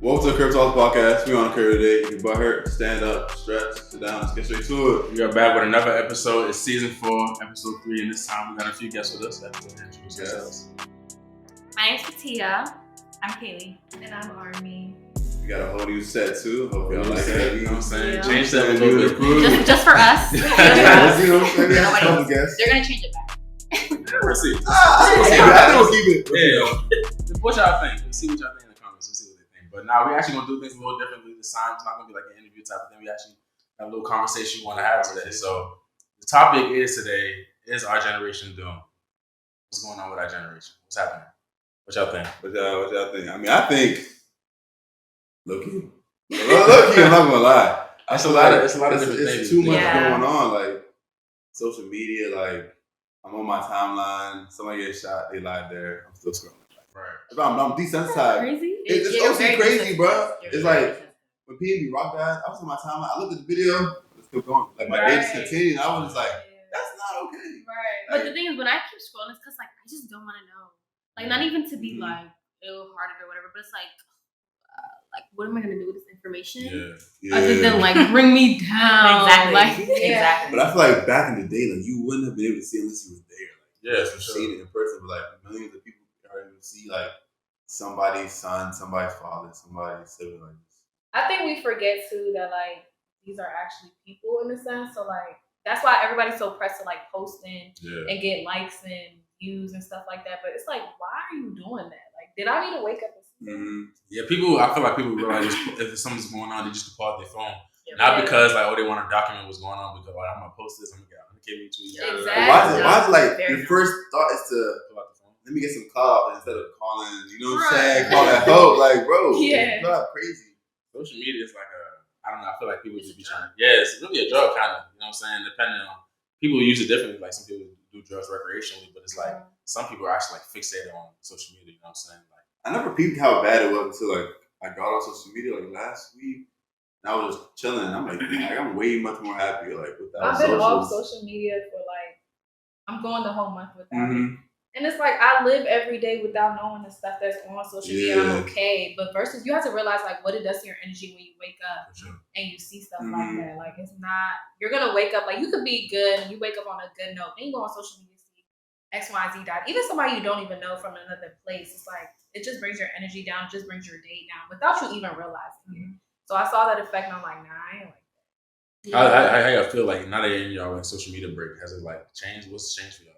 Welcome to the CurbTalks podcast. We on curb today. Your butt hurt, stand up, stretch, sit down, let's get straight to it. We are back with another episode. It's season 4, episode 3, and this time we got a few guests with us. Introduce yourselves. My name's Fatia. I'm Kaylee. And I'm Army. We got a whole new set too. Hope y'all like it. it. You know what I'm saying? Yeah. Change that a little bit. Just for us. You know what I'm saying? They're gonna change it back. We'll see. I don't keep it. Yeah. What y'all think? Let's see what y'all think in the comments. Let's see what they think. But now we're actually gonna do things a little differently this time. It's not gonna be like an interview type of thing. We actually have a little conversation we want to have today. So the topic today is our generation doing. What's going on with our generation? What's happening? What y'all think? What y'all think? I mean, I think low-key, I'm not gonna lie. It's a lot of different things. It's too much going on. Like social media, like I'm on my timeline. Somebody gets shot, they lied there. I'm still scrolling. Right. I'm desensitized. Crazy? It's OC crazy, bro. It's like when PNB Rock died, I was on my timeline. I looked at the video, it's still going. Like my day just continued. And I was just like, that's not okay. Right. But the thing is, when I keep scrolling, it's because like I just don't want to know. Like not even to be like ill-hearted or whatever, but it's like what am I gonna do with this information? Yeah. Other than like bring me down. Exactly. Exactly. But I feel like back in the day, like you wouldn't have been able to see unless you were there. Like, for sure. Seen it in person, but like millions of people are able to see like somebody's son, somebody's father, somebody's sibling. Like this. I think we forget too that like these are actually people in a sense. So like that's why everybody's so pressed to like posting and get likes and views and stuff like that. But it's like, why are you doing that? Like, did I need to wake up and see that? Yeah, I feel like people realize if something's going on, they just pull out their phone. Not because like they want to document what's going on, because I'm gonna post this, I'm gonna give you tweet. Exactly. Why is like your first thought is to pull out the phone? Let me get some clout instead of calling. You know what I'm saying? Call that hope, like bro. Yeah. It's not crazy. Social media is like I don't know. I feel like people just be trying. Yeah, it's really a drug kind of. You know what I'm saying? Depending on people use it differently. Like some people do drugs recreationally, but it's like some people are actually like fixated on social media. You know what I'm saying? Like I never peeped how bad it was until like I got on social media like last week. And I was just chilling. I'm like, I'm way much more happy like without. I've been off social media for like I'm going the whole month without it. And it's like I live every day without knowing the stuff that's on social media. I'm okay, but versus you have to realize like what it does to your energy when you wake up and you see stuff like that. Like it's not you're gonna wake up like you could be good and you wake up on a good note. Then you go on social media, see X, Y, Z died. Even somebody you don't even know from another place. It's like it just brings your energy down, just brings your day down without you even realizing it. So I saw that effect and I'm like, nah, I ain't like that. I feel like now that you're in y'all like social media break, has it like changed? What's changed for y'all?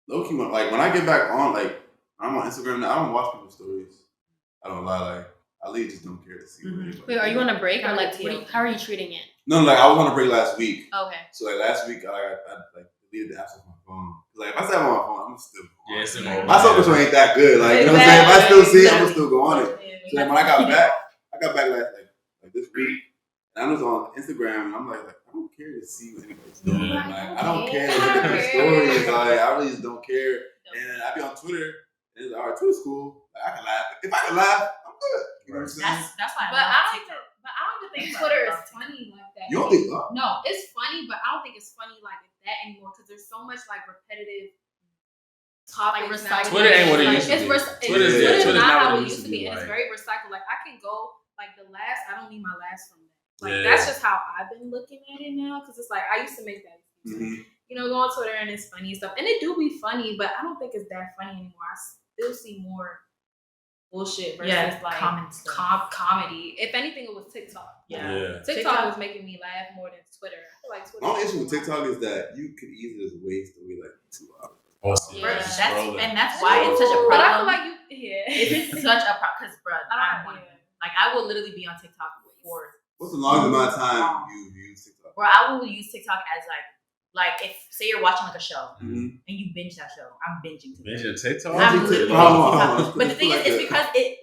Low key, like when I get back on, like I'm on Instagram now, I don't watch people's stories. I don't lie, like I really just don't care to see. Wait, are you on a break or like how are you treating it? No, like I was on a break last week. Okay. So like last week, I like deleted the apps off my phone. Like if I stay on my phone, I'm still. Yeah, it's my social control ain't that good. Like you know what I'm saying? If I still see it, I'm gonna still go on it. So then when I got back last like this week, and I was on Instagram, and I'm like I don't care to see what anybody's doing. Like I don't care to look at their stories. Like I really just don't care. And I be on Twitter, and it's like, all right, Twitter's cool. Like, I can laugh. If I can laugh, I'm good. You know what I'm saying? That's why. But I don't think Twitter is funny like that. You don't think so? No, it's funny, but I don't think it's funny like that anymore because there's so much like repetitive topics. Like Twitter ain't what it used to be. Twitter's Twitter's not not how what it used to be, and it's very recycled. Like I can go like the last. I don't need my last from that. Like that's just how I've been looking at it now because it's like I used to make that. You know, go on Twitter and it's funny stuff, and it do be funny, but I don't think it's that funny anymore. I still see more bullshit versus like comedy. If anything, it was TikTok. TikTok was making me laugh more than Twitter. I feel like Twitter. My only issue with TikTok is that you could easily just waste away like 2 hours. That's why it's such a problem. But I feel like it's such a problem because, bro, I will literally be on TikTok for. What's the longest amount of time you use TikTok? Bro, I will use TikTok as like if say you're watching like a show and you binge that show, I'm binging TikTok. I'm literally TikTok. But the thing is, it's because it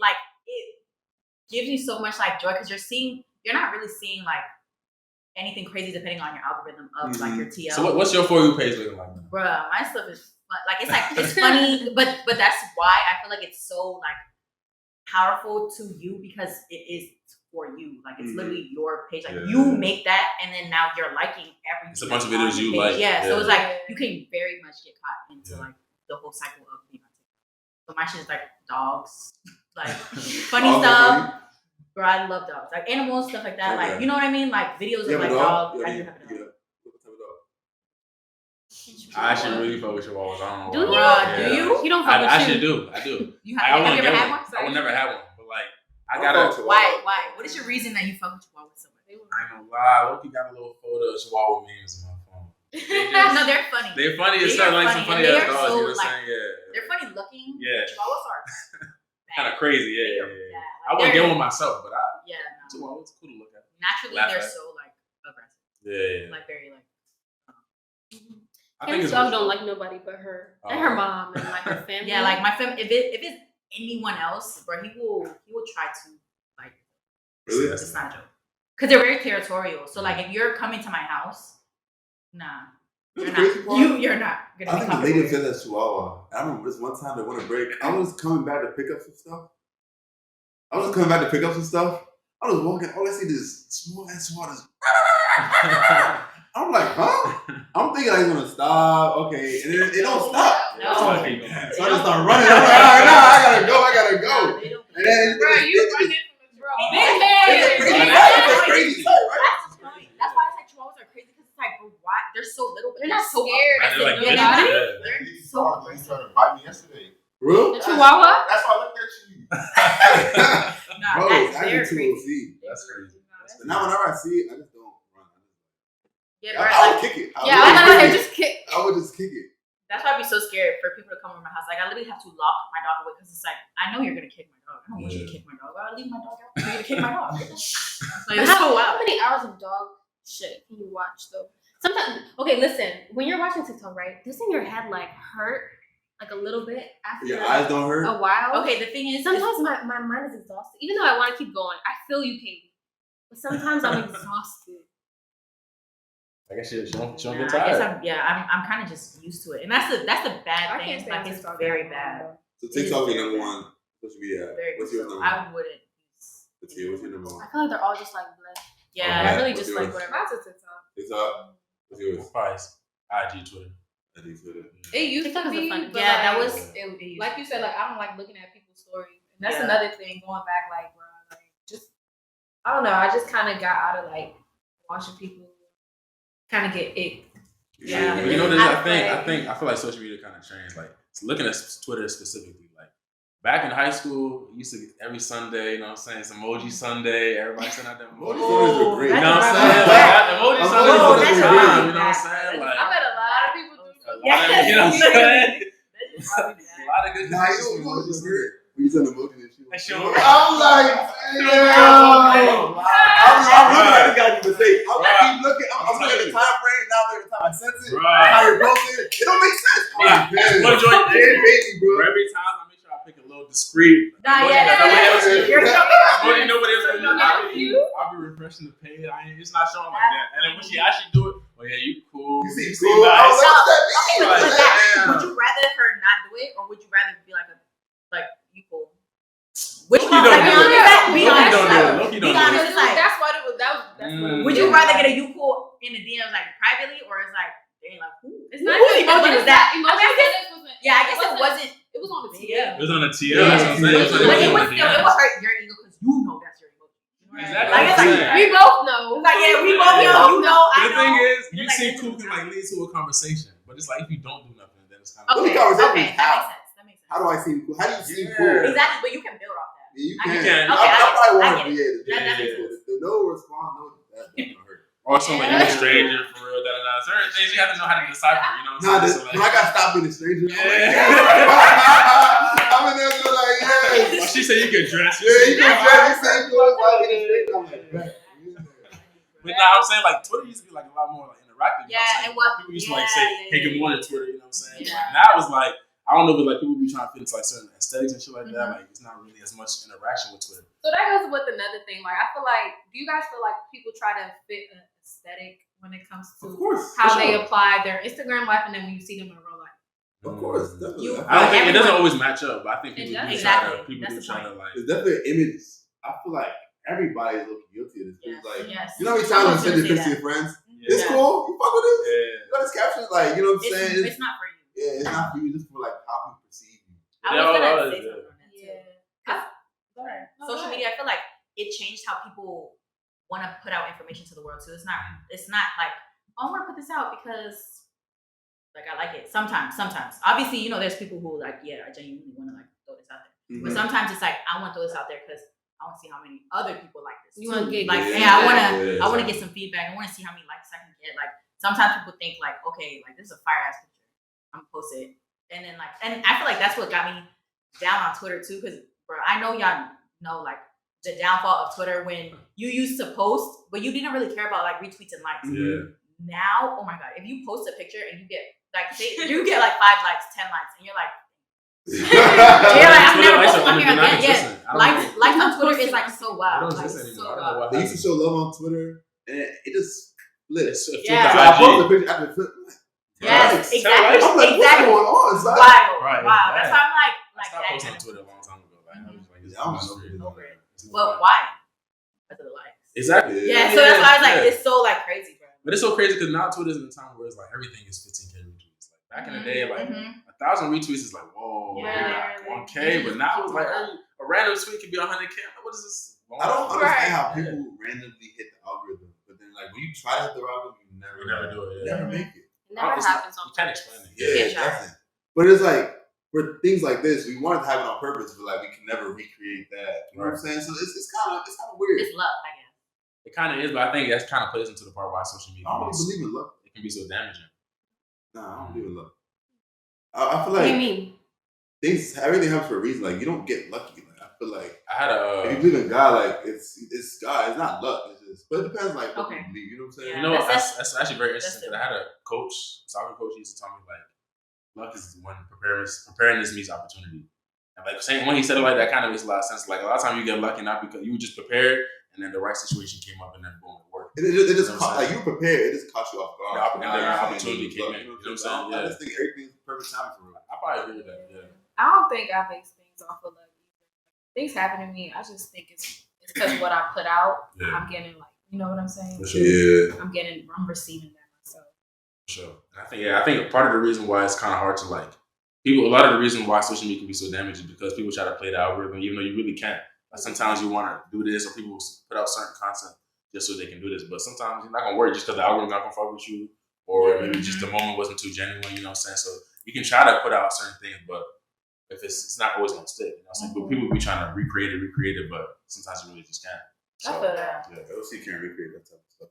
gives you so much like joy because you're not really seeing like anything crazy depending on your algorithm of like your TL. So what's your For You page looking like? Bruh, my stuff is it's funny, but that's why I feel like it's so like powerful to you because it is for you. Like it's literally your page. Like you make that and then now you're liking everything. It's a bunch of videos you like. Yeah, so it's like you can very much get caught into like the whole cycle of being on TikTok. So my shit is like dogs. like funny stuff. Bro, I love dogs, like animals, stuff like that. Like, you know what I mean? Like videos of like dogs. I do have a dog. I actually really fuck with chihuahuas. I don't know. Do you? Yeah. Do you? You don't fuck with I should do. I do. You have you ever had one? I would never have one, but like I gotta. Why? What is your reason that you fuck with chihuahuas so much? I ain't gonna lie. Loki got a little photo of chihuahua memes on my phone. No, they're funny. They're funny as hell. Like some funny ass dogs. So, You know what I'm like, saying? Yeah. They're funny looking. Yeah. Chihuahuas are Kind of crazy. Yeah. Like, I wouldn't get one myself, but chihuahuas cool to look at. Naturally, they're so like aggressive. Yeah. Like very like. I think Kim's dog don't like nobody but her and her mom and like her family. Yeah, like my family. If it's anyone else, bro, he will try to like. Really? It's not a joke. Because they're very territorial. So like, if you're coming to my house, nah, you're not. You're not gonna. I think the lady said that Chihuahua. I remember this one time they went on a break. I was coming back to pick up some stuff. I was walking. All I see is small ass Chihuahuas. I'm like, huh? I'm thinking like, he's gonna stop. Okay, and then it don't stop. No. So I just start running. I'm like, all right, now I gotta go. And then bro, you running from the drone. It's crazy. Right? That's why I say chihuahuas are crazy because it's like, bro, why? They're so little, but They're not so scared. aggressive. They're They're so He's aggressive. trying to bite me yesterday. Real? The Chihuahua? That's why I looked at you. Nah, Bro, that's I very can crazy. That's crazy. Now whenever I see it, I just don't run. Yeah, I would kick it. Yeah, I was gonna just kick. I would just kick it. That's why I'd be so scared for people to come over my house. Like, I literally have to lock my dog away because it's like, I know you're gonna kick my dog. I don't want you to kick my dog. I'll leave my dog out for you to kick my dog. Like, it's so How wild. many hours of dog shit can you watch though? Sometimes, okay, listen. When you're watching TikTok, right? Doesn't your head like hurt like a little bit after Your eyes don't hurt. a while? Okay, the thing is, Sometimes my mind is exhausted. Even though I want to keep going, I feel you, Katie. But sometimes I'm exhausted. I guess she don't get I tired. guess I'm kind of just used to it, and that's the bad thing. Like, it's very bad. So TikTok is number one social media. What's yours number one? I wouldn't. What's your number one? I feel like they're all just like bleh. Yeah, I really What's just yours? like whatever. Mine's a TikTok. TikTok. What's yours? Price. IG, Twitter. I think Twitter. It used TikTok to is a be, fun- but yeah, that like, was- it, like you said, like I don't like looking at people's stories. And that's Yeah. another thing. Going back, like, bro, like just I don't know. I just kind of got out of like watching people kind of get ick. Yeah. But you know, this, I I feel like social media kind of changed. Like looking at Twitter specifically, like back in high school, used to every Sunday, you know what I'm saying? It's Emoji Sunday. Everybody sent out that emoji. Sundays are great. You know what I'm saying? That's Like, emoji Emoji Sundays Sundays was are time. great. You know what I'm saying? Like, I bet a lot of people do. Yeah. you know what I'm saying? That's probably A lot of good Nah, things you from know Emoji what's Sunday. weird? When you send emoji and shit. That shit I'm was- like, damn. I'm looking at this guy do mistake. I'm looking at the time frame. Now look at the time I sent it. Right. How you're posting it. It don't make sense. Yeah. One joint, baby, bro. Every time I make sure I pick a little discreet. Nah, emoji yeah, that nobody else yeah. uses. You're Nobody nobody else So uses. you don't I'll be refreshing the page. It's not showing like that. And then when she actually do it, oh yeah, you cool. You see, You cool. I was nice. like, what's that Okay, mean? but Like, that, damn. would you rather her not do it, or would you rather be like you cool? Which Loki one? don't Like, do be it. honest. Be Loki honest. don't do it. like, Loki Be don't do honest. it. It's like, That's what it was. That was would what you it rather was. get a you cool in the DMs like privately, or it's like, dang, like who? It's Who not emoji even- what was is that? Emoji wasn't. Yeah, I guess it wasn't. It was on the TL. Yeah. It was on the TL. Yeah. That's what I'm saying. It was on But the it was TL. still, it would hurt your ego because you know that's your emoji. Exactly. Like, it's like, We both know. it's like, yeah, we both know. You know, But I the thing know. is, you It's see like- cool can like lead to a conversation, but it's like if you don't do nothing, then it's kind of Okay, Those conversations, okay, how? that makes sense. How do I seem cool? How do you seem Yeah. cool? Exactly, but you can build off that. Yeah, you I can. get it. I Okay, probably I want get to it. be That makes sense. the no response, no. That's gonna hurt. or something like you a stranger for real. Certain things you have to know how to decipher. You know what Nah, I'm this, saying? when I got stopped being a stranger, I'm like, Yeah. yeah. I'm in there just like, Well, yes. she said you can dress. Yeah, you can try to say cool. I'm being a stranger. I'm like, bet. But nah, I'm saying like Twitter used to be like a lot more like interactive. You know Yeah, what I'm saying? it was- People used to like yeah, say, yeah, "Hey, good yeah, morning, yeah. Twitter." You know what I'm saying? Yeah. Like, now it's like I don't know, but like people be trying to fit into like certain aesthetics and shit like that. Like it's not really as much interaction with Twitter. So that goes with another thing. Like I feel like, do you guys feel like people try to fit an aesthetic when it comes to Of course. how for they sure. apply their Instagram life, and then when you see them in real life? Of course. Definitely. You- I don't think it doesn't Everyone- always match up, but I think people It do does. try to. Exactly. People That's do the try point. to like. There's definitely images. I feel like everybody's looking guilty of this. Yeah. It's like, Yes. you know how many times I Someone's send gonna this say picture to your friends? Yeah. It's cool. You fuck with this? Yeah. You know, this caption is like, you know what I'm saying? It's not for you. Yeah, it's not for you. It's for like how people perceive you. I Yeah, was gonna oh, say yeah. something on that too. people want to put out information to the world too. It's not like, oh, I want to put this out because like I like it. Sometimes. Obviously, there's people who like, yeah, I genuinely want to like throw this out there. Mm-hmm. But sometimes it's like I want to throw this out there because I want to see how many other people like this. You want to get like, I want to get some feedback. I want to see how many likes I can get. Like sometimes people think like, okay, like this is a fire ass picture. I'm gonna post it, and then like, and I feel like that's what got me down on Twitter too, because bro, I know y'all know like the downfall of Twitter when you used to post, but you didn't really care about like retweets and likes. Yeah. Now, oh my god, if you post a picture and you get like you get like 5 likes, 10 likes, and you're like. I'm never posting on here again. Yeah, likes on Twitter is like so wild. Like, so wild. They used to show love on Twitter, and it just lit. Yeah. So I posted a picture after flip. Yes, exactly. I'm like, what's going on? It's like, wow. That's why I'm like I stopped posting on Twitter a long time ago. Like, I was like, but why? Because of the likes. Exactly. Yeah. So that's why I was like, it's so like crazy, bro. But it's so crazy because now Twitter's in a time where it's like everything is 15K retweets. Like back in the day, like 1,000 retweets is like, whoa, like 1K. But now it's like a random tweet can be 100K. Like, what is this? I don't understand how people randomly hit the algorithm, but then like when you try to hit the algorithm, you never do it. You never make it. It never happens on purpose. You can't explain it. Yeah, it doesn't. But it's like for things like this, we wanted to have it on purpose, but like we can never recreate that. You know what I'm saying? So it's kind of weird. It's luck, I guess. It kind of is, but I think that's kind of plays into the part why social media. I don't really believe in luck. It can be so damaging. No, I don't believe in luck. I feel like what do you mean? Everything happens for a reason. Like you don't get lucky. Like I feel like if you believe in God, like it's God. It's not luck. It's just, but it depends like what you believe. You know what I'm saying? Yeah, you know, that's actually very interesting. I had a soccer coach. He used to tell me like, luck is when preparedness meets opportunity. And like when he said it like that, kind of makes a lot of sense. Like a lot of times you get lucky not because you were just prepared, and then the right situation came up, and then boom, it worked. It just like you were prepared. It just caught you off guard. And then the opportunity came in. You know what I'm saying? I just think everything's perfect time for real. I probably agree with that. Yeah. I don't think I base things off of luck. Things happen to me. I just think it's because what I put out. Yeah. I'm getting like, you know what I'm saying? For sure. Yeah. I'm receiving that myself. For sure. And I think part of the reason why it's kind of hard to like people. A lot of the reason why social media can be so damaging is because people try to play the algorithm, even though you really can't. Like sometimes you want to do this, or people put out certain content just so they can do this. But sometimes it's not gonna work just because the algorithm not gonna fuck with you, or maybe just the moment wasn't too genuine. You know what I'm saying? So you can try to put out certain things, but if it's not always gonna stick. You know what I'm saying? But people be trying to recreate it, but sometimes you really just can't. So, I feel that. Yeah, OC can't recreate that type of stuff.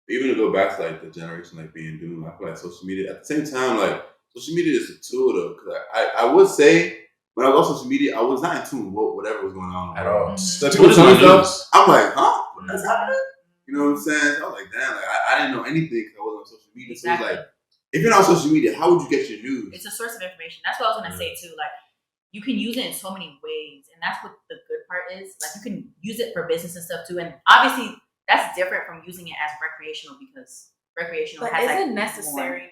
Even to go back to like the generation like being doomed, I feel like social media at the same time, like social media is a tool though. Because I would say when I was on social media, I was not in tune with whatever was going on at all. So people telling stuff, I'm like, huh? That's happening? You know what I'm saying? So I was like, damn, like I didn't know anything because I wasn't on social media. So it's like, if you're not on social media, how would you get your news? It's a source of information. That's what I was gonna say too. Like you can use it in so many ways, and that's what the good part is. Like you can use it for business and stuff too, and obviously that's different from using it as recreational because recreational but has is like it necessary?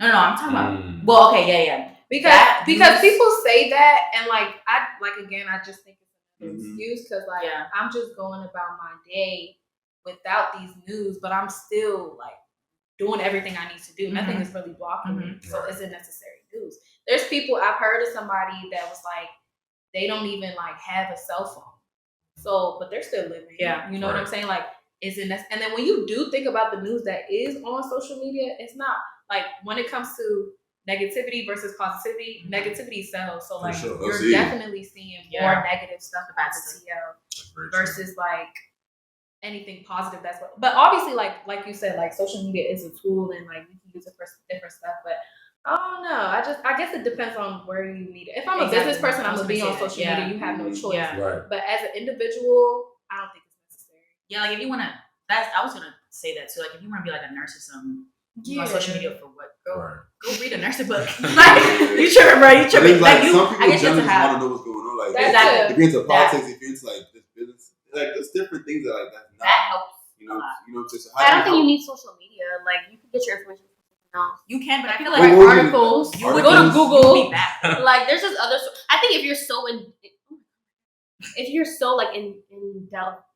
No, I'm talking about. Well, okay, yeah. Because people say that, and I just think it's another excuse because I'm just going about my day without these news, but I'm still like doing everything I need to do. Nothing is really blocking me, so is it necessary news? There's people I've heard of somebody that was like they don't even like have a cell phone, so but they're still living. Yeah, you know what I'm saying? Like, is it? And then when you do think about the news that is on social media, it's not like when it comes to negativity versus positivity, negativity sells. So like you're definitely seeing more negative stuff about the TL versus like anything positive. That's what. But obviously, like you said, like social media is a tool and like you can use it for different stuff. But I don't know. I guess it depends on where you need it. If I'm a business person, I'm gonna be on social media. You have no choice. Yeah. Right. But as an individual, I don't think it's necessary. Yeah, like if you wanna, I was gonna say that too. Like if you wanna be like a nurse or something. On social media for what? Go read a nursing book. Like you tripping, bro? You tripping? Like some people generally want to know what's going on. Like if you're into politics, if you're into like this business, like there's different things that like that helps. You know, just I don't think you need social media. Like you can get your information from something else. You can, but I feel like articles. You would go to Google. Like there's just other. I think if you're so like in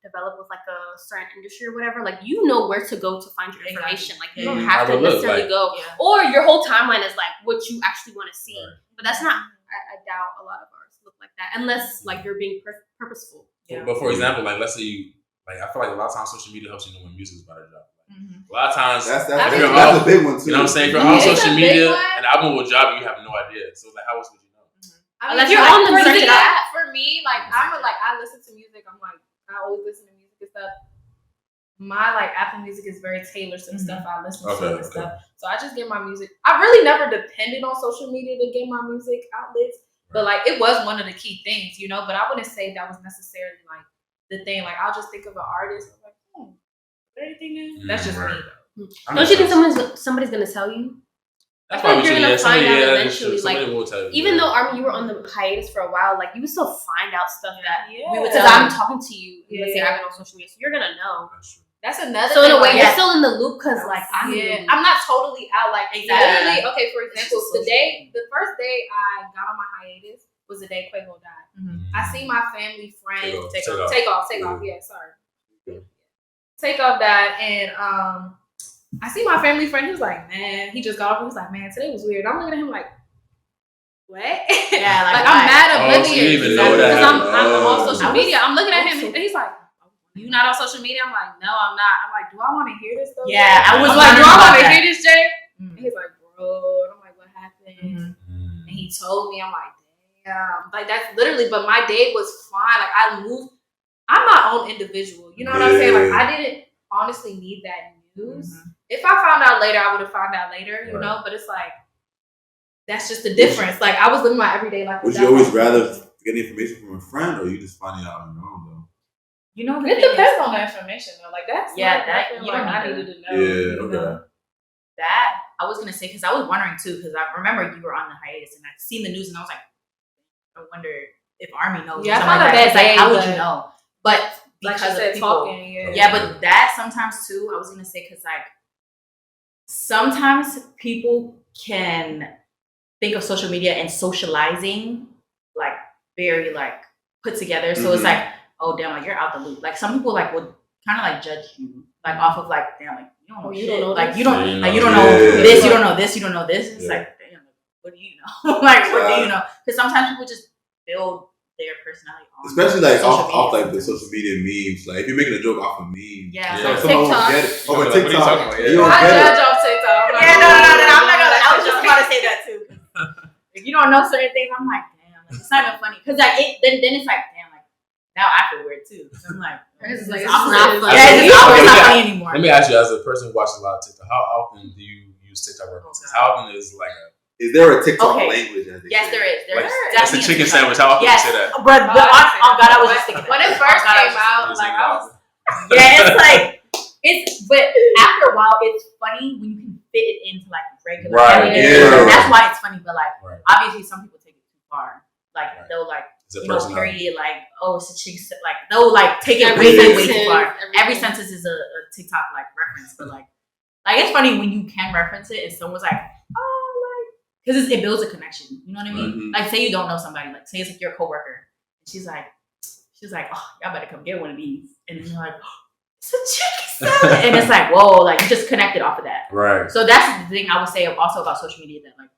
developed with like a certain industry or whatever, like you know where to go to find your information. Like you don't have to necessarily go, or your whole timeline is like what you actually want to see. But that's not. I doubt a lot of ours look like that unless like you're being purposeful. Yeah. But for example, like let's say like I feel like a lot of times social media helps you know when music is about to drop. A lot of times that's if a big one too. You know what I'm saying? If you're Yeah, on it's social a big media, one. an album will drop and you have no idea. So like, how else would you know? Unless you're you're on the for music me, app. For me, like I listen to music. I'm like I always listen to music and stuff. My like Apple Music is very tailored to the stuff I listen to and stuff. So I just get my music. I really never depended on social media to get my music outlets, but like it was one of the key things, you know. But I wouldn't say that was necessarily like the thing. Like I'll just think of an artist. I'm like, anything new? That's just me though. Don't you think somebody's gonna tell you? That's I feel like you're gonna find out eventually. Somebody like, will tell you. even though Armin, you were on the hiatus for a while, like you would still find out stuff that we would because I'm talking to you. Let's say I've been on social media, so you're gonna know. That's another. So in a way, thing, you're still in the loop because like I'm not totally out. Like literally, okay. For example, the first day I got on my hiatus was the day Quavo died. I see my family friend take off. Yeah, sorry. Take off that and I see my family friend. He was like, man, he just got off. He was like, man, today was weird. I'm looking at him like, what? Yeah, like I'm mad oblivious. So you didn't even know that because I'm happened. on social media. I'm looking at him and he's like, you not on social media? I'm like, no, I'm not. I'm like, do I want to hear this stuff? Yeah, I was like, do I want to that. hear this, Jay? And he's like, bro. And I'm like, what happened? And he told me. I'm like, damn. Like that's literally. But my day was fine. Like I moved. I'm my own individual. You know what I'm saying? Like I didn't honestly need that news. If I found out later, I would have found out later, you know? But it's like, that's just the difference. Like, I was living my everyday life. Would you always rather get information from a friend or you just finding out on your own, though? You know, it depends on the information, though. Like, that's that you don't I needed to know. Yeah, okay. Know? That, I was going to say, because I was wondering, too, because I remember you were on the hiatus and I'd seen the news and I was like, I wonder if Army knows. Yeah, I found like that. Like, how would you know? But like because you said, of people, talking, yeah, but that sometimes too, I was gonna say, because like sometimes people can think of social media and socializing like very like put together. So it's like, oh damn, like you're out the loop. Like some people like would kind of like judge you like off of like damn, like you don't know shit. Like you don't like you don't know this, you don't know this, you don't know this. It's like damn, what do you know? Like what do you know? Because sometimes people just build their personality on, especially like off like the social media memes. Like if you're making a joke off of memes, like someone TikTok. will get it. Over What are you TikTok, talking about? you don't I get judge it. off TikTok. Yeah, no. I'm not gonna. I was just about to say that too. If you don't know certain things, I'm like, damn, like, it's not even funny. Because like then it's like, damn, like now I feel weird too. So I'm like, It's it's not not funny. funny. Yeah, it's not funny anymore. Let me ask you, as a person who watches a lot of TikTok, how often do you use TikTok references? How often is like a Is there a TikTok language? Yes, there is. There's it's a chicken sandwich. How often do you say that? But oh God, I was just thinking when it first came out, like I was. Yeah, it's like but after a while, it's funny when you can fit it into like regular. Right. Yeah. That's why it's funny. But like, obviously, some people take it too far. Like they'll like, period. Like, oh, it's a chicken. Like they'll like take it way too far. Every sentence is a TikTok like reference. But like it's funny when you can reference it and someone's like, oh, like, because it builds a connection. You know what I mean? Like, say you don't know somebody. Like, say it's like your coworker. She's like, oh, y'all better come get one of these. And then you're like, oh, it's a chicken salad. And it's like, whoa, like you just connected off of that. Right. So that's the thing I would say also about social media, that like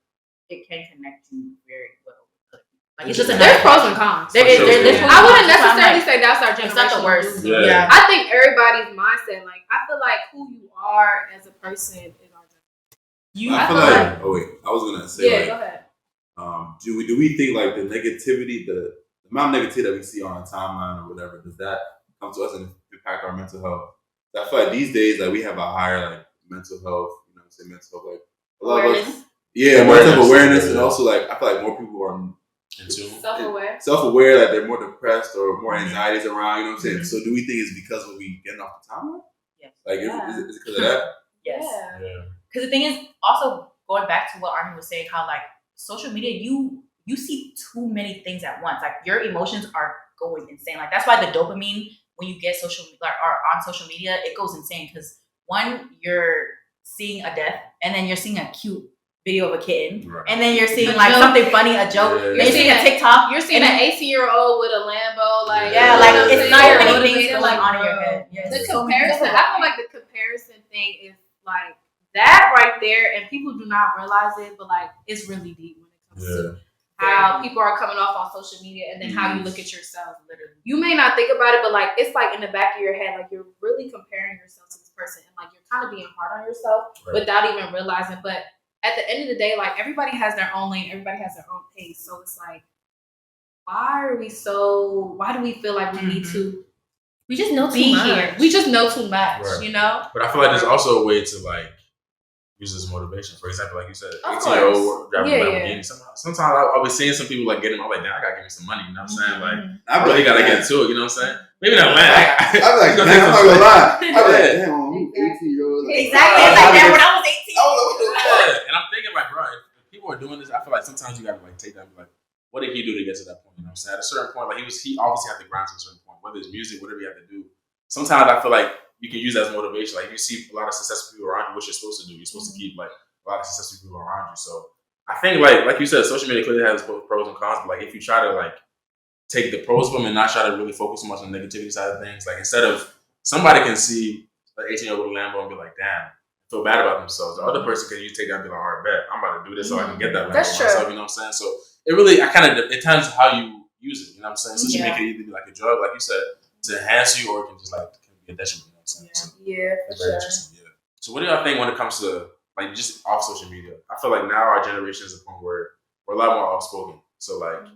it can connect you very well. Like it's just there's pros and cons. There's I wouldn't necessarily say that's our generation. It's not the worst. Yeah. I think everybody's mindset. Like I feel like who you are as a person is our generation. I feel like oh wait, I was gonna say go ahead. Do we think like the negativity, the amount of negativity that we see on our timeline or whatever, does that come to us and impact our mental health? I feel like these days like we have a higher like mental health, you know, say mental health, like a lot of us, more type of awareness, and also like I feel like more people are self-aware, like they're more depressed or more anxieties around, you know what I'm saying? So do we think it's because of what we getting off the timeline? Yes. Like is it because of that? Yes. Because the thing is, also going back to what Armin was saying, how like social media, you see too many things at once. Like your emotions are going insane. Like that's why the dopamine when you get on social media, it goes insane. Because one, you're seeing a death, and then you're seeing a cute video of a kitten, and then you're seeing like something funny, a joke. Then you're seeing a TikTok. You're seeing an 18-year-old with a Lambo, like like it's not so many things going on in your head. The comparison, I feel like the comparison thing is like that right there, and people do not realize it, but like it's really deep when it comes to how people are coming off on social media, and then how you look at yourself. Literally, you may not think about it, but like it's like in the back of your head, like you're really comparing yourself to this person, and like you're kind of being hard on yourself without even realizing. But at the end of the day, like everybody has their own lane, everybody has their own pace. So it's like, why do we feel like we need to? We just know be too much. here. We just know too much, you know? But I feel like there's also a way to like use this motivation. For example, like you said, 18-year-old driving a Lamborghini. Sometimes I'll be seeing some people like getting, I'm like, damn, I gotta give me some money. You know what I'm saying? Like, I really gotta get to it. You know what I'm saying? Maybe not, man. I'm like, damn, I'm not gonna lie. I'm like, damn, 18-year-old. Exactly. It's like that when I was 18. And I'm thinking like, bro, if people are doing this, I feel like sometimes you gotta like take that and be like, what did he do to get to that point? You know what I'm saying? At a certain point, like he obviously had to grind to a certain point, whether it's music, whatever you have to do. Sometimes I feel like you can use that as motivation. Like you see a lot of successful people around you, what you're supposed to do. You're supposed to keep like a lot of successful people around you. So I think like you said, social media clearly has both pros and cons, but like if you try to like take the pros from them and not try to really focus so much on the negativity side of things, like instead of somebody can see an 18-year-old with a Lambo and be like, damn, feel bad about themselves. The other person can you take that and be like, all right, bet, I'm about to do this so I can get that Lambo myself, you know what I'm saying? So it really, it turns how you use it, you know what I'm saying? So you make it either be like a drug, like you said, to enhance you, or it can just like be a detriment, you know what I'm saying? So, for sure. So what do y'all think when it comes to like just off social media? I feel like now our generation is a point where we're a lot more outspoken. So like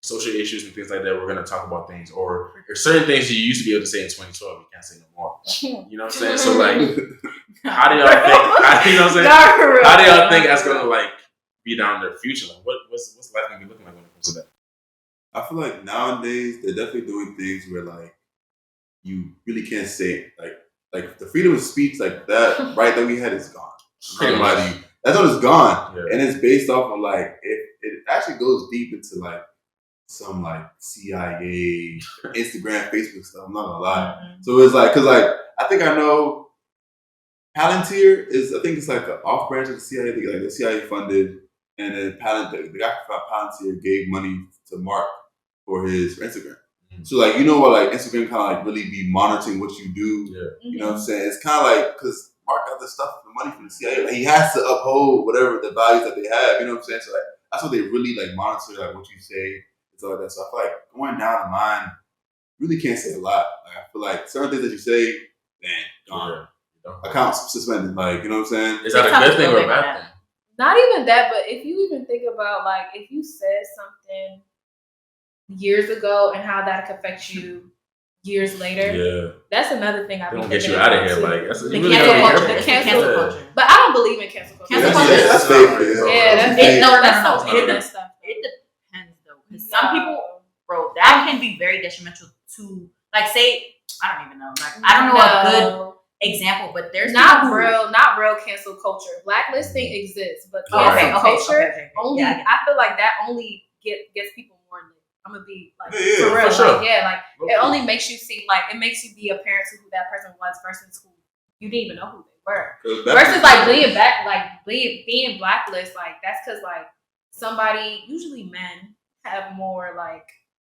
social issues and things like that, we're gonna talk about things. Or there's certain things you used to be able to say in 2012, you can't say no more. You know what I'm saying? So like, how do y'all think? You know what I'm saying? How do y'all think that's gonna like be down their future? Like, what's life gonna be looking like when it comes to that? I feel like nowadays they're definitely doing things where like you really can't say it. Like the freedom of speech, like that right that we had is gone. Pretty much. That's what is gone, and it's based off of like it actually goes deep into like some like CIA, Instagram, Facebook stuff. I'm not gonna lie. So it's like, cause like I think I know Palantir is, I think it's like an off branch of the CIA. Like the CIA funded, and then the guy from Palantir gave money to Mark for Instagram. So like, you know what, like Instagram kind of like really be monitoring what you do. You know what I'm saying? It's kind of like, because Mark got this stuff, the money from the CIA, like, he has to uphold whatever the values that they have. You know what I'm saying? So like that's what they really like monitor, like what you say and stuff like that. So I feel like going down the line, really can't say a lot. Like I feel like certain things that you say, gone. Accounts suspended. Like, you know what I'm saying? Is that a good thing or a bad thing? Not even that, but if you even think about like if you said something years ago and how that could affect you years later, that's another thing I don't get you out of here. Like that's the cancel culture. But I don't believe in cancel culture. That's fake. That's some ignorant stuff. It depends though, because some people, bro, that can be very detrimental to, like, say, I don't even know, like I don't know a good example, but there's not real cancel culture. Blacklisting exists, but cancel culture only. I feel like that only gets people more lit. I'm gonna be like for real, sure. Like it only makes you seem like it makes you be apparent to who that person was versus who you didn't even know who they were. Versus like being blacklisted, like that's because like somebody, usually men, have more like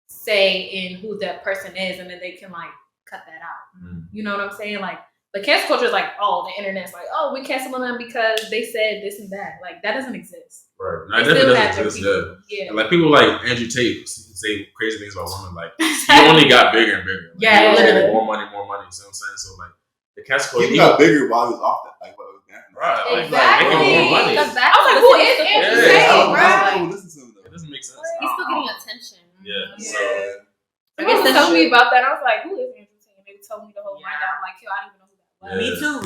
say in who that person is, and then they can like cut that out. You know what I'm saying? Like the cancel culture is like, oh, the internet's like, oh, we canceling them because they said this and that. Like that doesn't exist. Right. No, it definitely doesn't exist. Yeah. Like people like Andrew Tate say crazy things about women. Like he only got bigger and bigger. Like, literally. More money. You know what I'm saying? So like the cancel culture, he got bigger while he was off that. Like what was that? Right. Exactly. Like making more money. I was like, who is Andrew Tate, bro? Listen to him though. It doesn't make sense. He's still getting attention. Yeah. So someone was telling me about that. I was like, who is Andrew Tate? And they told me the whole rundown. I'm like, yo, I didn't even know who that was. Me too.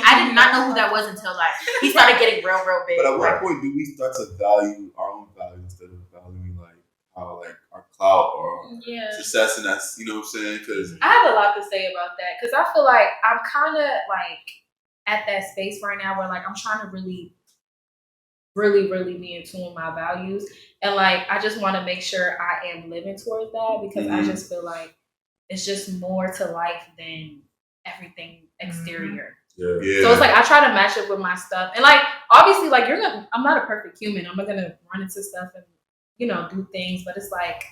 I did not know who that was until like he started getting real big. But at what point do we start to value our own values instead of valuing like how like our clout or success, and that's, you know what I'm saying? Because I have a lot to say about that, because I feel like I'm kind of like at that space right now where like I'm trying to really be in tune with my values, and like I just want to make sure I am living towards that, because I just feel like it's just more to life than everything exterior. So it's like I try to match it with my stuff, and like obviously like I'm not a perfect human. I'm not gonna run into stuff and do things, but it's like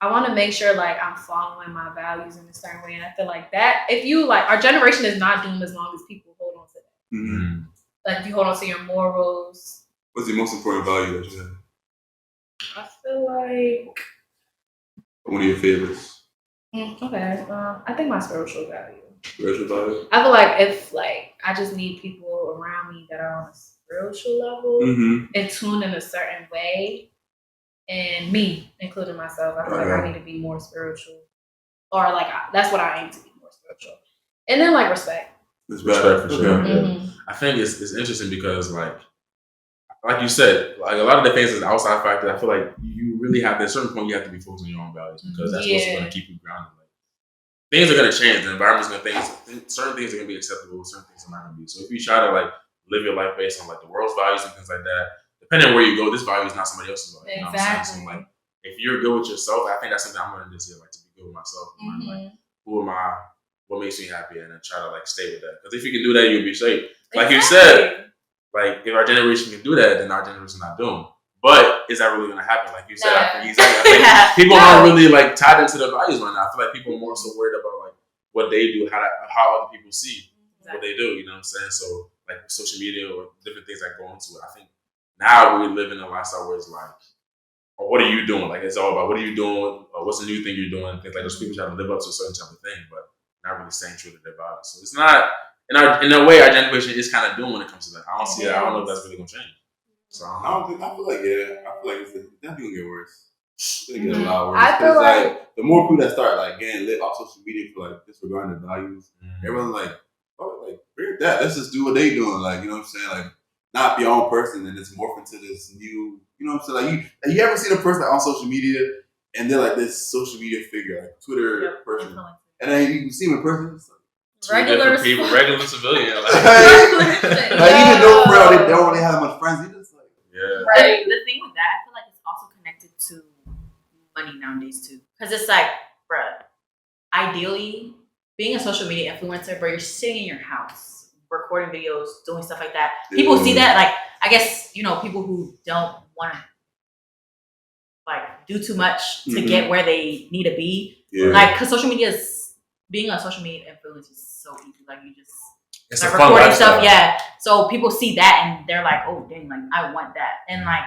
I want to make sure like I'm following my values in a certain way, and I feel like that if you like, our generation is not doomed as long as people hold on to that. Like if you hold on to your morals. What's the most important value that you have? I feel like One of your favorites. okay. I think my spiritual value. Spiritual value. I feel like if like I just need people around me that are on a spiritual level and tuned in a certain way, and me, including myself, I feel like I need to be more spiritual, or like that's what I aim to be more spiritual, and then like respect. Respect for sure. Yeah. I think it's interesting because like you said, like a lot of the things is outside factors. I feel like you really have to, at a certain point you have to be focused on your own values because that's what's going to keep you grounded. Like things are going to change, the environment's going to certain things are going to be acceptable, certain things are not going to be. So if you try to like live your life based on like the world's values and things like that, depending on where you go, this value is not somebody else's value. You know what I'm saying? So like if you're good with yourself, I think that's something I'm learning this year, like to be good with myself. Like who am I? What makes me happy, and then try to like stay with that. Because if you can do that, you'll be straight. Like you said. Like, if our generation can do that, then our generation not doing. But is that really going to happen? Like you said, I think people aren't really like tied into their values right now. I feel like people are more so worried about like what they do, how other people see what they do. You know what I'm saying? So like social media or different things that go into it. I think now we live in a lifestyle where it's like, oh, what are you doing? Like it's all about what are you doing? Or what's the new thing you're doing? Things like those people trying to live up to a certain type of thing, but not really staying true to their values. So it's not. In a way, our generation is kind of doing when it comes to that. I don't see it. I don't know if that's really gonna change. So I feel like it's definitely gonna get worse. It's gonna get a lot worse. I feel like the more people that start like getting lit off social media for like disregarding their values, everyone's like, oh, like forget that. Let's just do what they doing. Like, you know what I'm saying? Like, not be your own person and just morph into this new. You know what I'm saying? Like you ever seen a person like, on social media and they're like this social media figure, like Twitter person, and then you see them in person. It's like, regular civilian. Like, even though bro, they don't really have much friends. They just like Right. The thing with that, I feel like it's also connected to money nowadays too, because it's like, bro, ideally, being a social media influencer, bro, you're sitting in your house, recording videos, doing stuff like that. People see that, like, I guess people who don't want to like do too much to get where they need to be, like, because social media is. Being a social media influencer is so easy. Like you just start recording stuff, So people see that and they're like, "Oh, dang! Like I want that," and like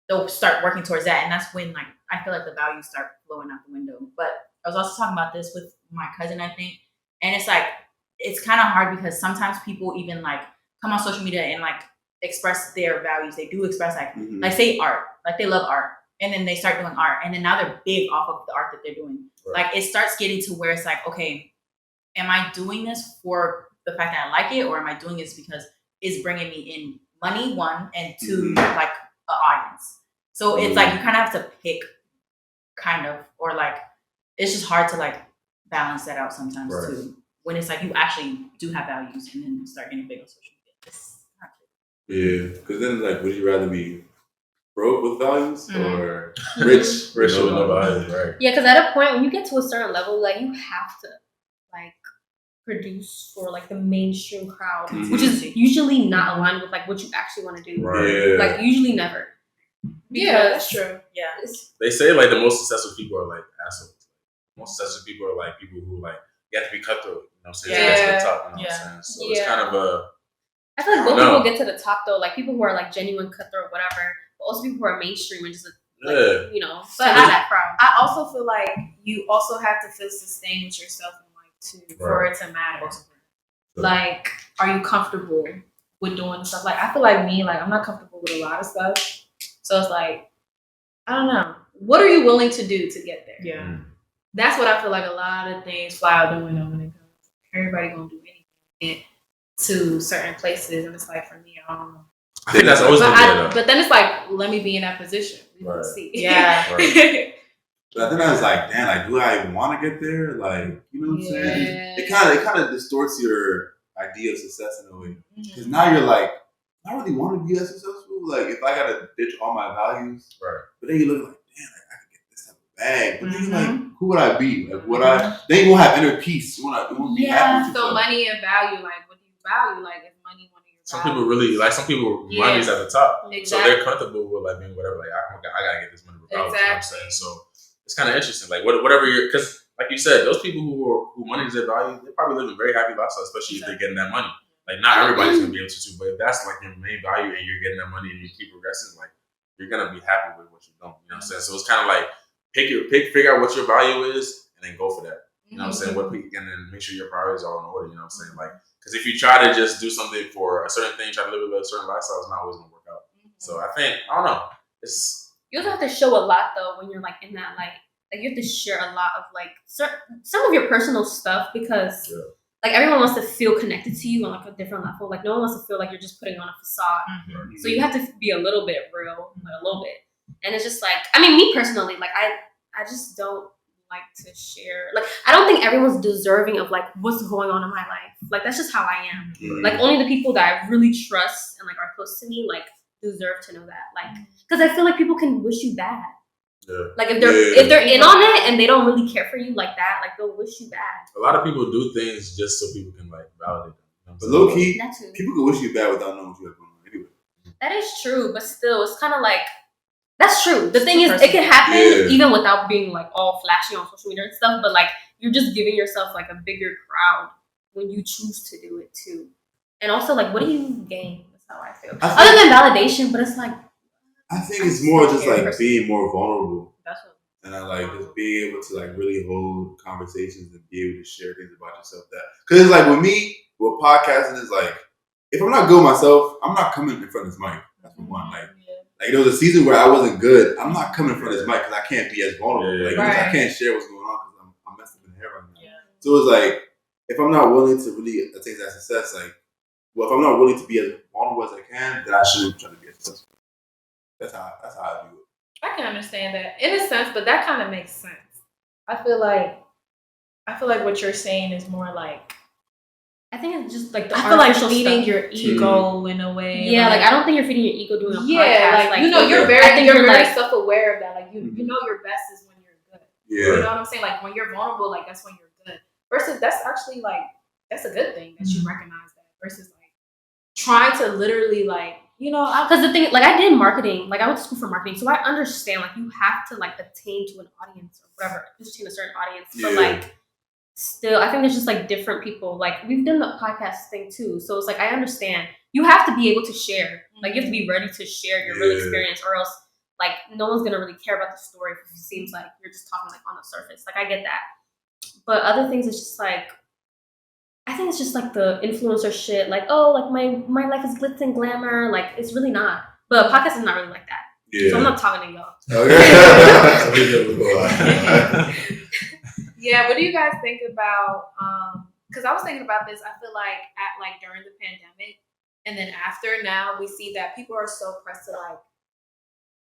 they'll start working towards that. And that's when like I feel like the values start blowing out the window. But I was also talking about this with my cousin, I think, and it's like it's kind of hard because sometimes people even like come on social media and like express their values. They do express like say art, like they love art. And then they start doing art. And then now they're big off of the art that they're doing. Right. Like, it starts getting to where it's like, okay, am I doing this for the fact that I like it? Or am I doing this because it's bringing me in money, one, and two, like, an audience. So it's like, you kind of have to pick, kind of, or like, it's just hard to like balance that out sometimes too. When it's like, you actually do have values and then you start getting big on social media. It's not good. Yeah, because then like, would you rather be broke with values or rich with no values, right? Yeah, because at a point when you get to a certain level, like you have to like produce for like the mainstream crowd, which is usually not aligned with like what you actually want to do. Right. Like usually never. Yeah, that's true. Yeah. They say like the most successful people are like assholes. Most successful people are like people who like you have to be cutthroat. You know what I'm saying? To get to the top. You know what I'm saying? So it's kind of a. I feel like both people get to the top though. Like people who are like genuine cutthroat, whatever. But also people who are mainstream and just like, but that crowd. I also feel like you also have to feel sustained with yourself in life too for it to matter. Like, are you comfortable with doing stuff? Like, I feel like me, like I'm not comfortable with a lot of stuff. So it's like, I don't know. What are you willing to do to get there? Yeah. That's what I feel like a lot of things fly out the window when it comes. Everybody gonna do anything to certain places, and it's like for me, I don't know. I think that's always been there. But then it's like, let me be in that position. We will see. Yeah. But I think I was like, damn, like, do I want to get there? Like, you know what I'm saying? It kind of distorts your idea of success in a way. Because now you're like, I really want to be that successful. Like, if I gotta ditch all my values, but then you look like, damn, like, I could get this type of bag. But then you're like, who would I be? Like, then you won't have inner peace. You won't be happy with so money and value, like, what do you value? Like, is money one of your Some people really like. Some people money's at the top, so they're comfortable with like being whatever. Like I gotta get this money regardless. You know what I'm saying? So it's kind of interesting. Like whatever you're, because like you said, those people who money is their value, they're probably living very happy lifestyle, especially if they're getting that money. Like not everybody's gonna be able to, but if that's like your main value and you're getting that money and you keep progressing, like you're gonna be happy with what you're doing. You know what I'm saying? So it's kind of like figure out what your value is, and then go for that. You know what I'm saying? And then make sure your priorities are in order. You know what I'm saying? Like, because if you try to just do something for a certain thing, try to live a certain lifestyle, it's not always gonna work out. So I don't know. You also have to show a lot though when you're like in that like you have to share a lot of like some of your personal stuff because like everyone wants to feel connected to you on like a different level. Like no one wants to feel like you're just putting on a facade. So you have to be a little bit real, like a little bit. And it's just like, I mean, me personally, like I just don't like to share. Like I don't think everyone's deserving of like what's going on in my life. Like that's just how I am. Like only the people that I really trust and like are close to me like deserve to know that. Like because I feel like people can wish you bad. Yeah. Like if they're in on it and they don't really care for you like that, like they'll wish you bad. A lot of people do things just so people can like validate them. But low key, people can wish you bad without knowing what you have going on anyway. That is true, but still, it's kind of like that's true. The thing is, it can happen even without being like all flashy on social media and stuff. But like you're just giving yourself like a bigger crowd when you choose to do it too. And also, like, what do you gain? That's how I feel. Other than validation, but it's like. I think it's more just like being more vulnerable. And I like just being able to like really hold conversations and be able to share things about yourself. Because it's like with me, with podcasting, is like if I'm not good myself, I'm not coming in front of this mic. That's for one. Like there was a season where I wasn't good. I'm not coming in front of this mic because I can't be as vulnerable. Like I can't share what's going on because I'm messed up in the hair right now. So it's like if I'm not willing to really attain that success, like if I'm not willing to be as vulnerable as I can, then I shouldn't try to be as successful. That's how I view it. I can understand that in a sense, but that kind of makes sense. I feel like what you're saying is more like. I think it's just like I feel like feeding your ego in a way. Yeah, like I don't think you're feeding your ego doing a podcast. Like you know, you're very self-aware of that. Like you know your best is when you're good. Yeah. You know what I'm saying? Like when you're vulnerable, like that's when you're good. Versus that's actually like that's a good thing that you recognize that. Versus like trying to literally like. You know, because the thing, like I did marketing, like I went to school for marketing, so I understand like you have to like attain to an audience or whatever, attain a certain audience, but like still, I think there's just like different people. Like we've done the podcast thing too, so it's like I understand you have to be able to share, like you have to be ready to share your real experience, or else like no one's gonna really care about the story if it seems like you're just talking like on the surface. Like I get that, but other things it's just like. I think it's just like the influencer shit, like, oh, like my life is glitz and glamour. Like, it's really not. But a podcast is not really like that. Yeah. So I'm not talking to y'all. Yeah, what do you guys think about, because I was thinking about this, I feel like during the pandemic, and then after now, we see that people are so pressed to like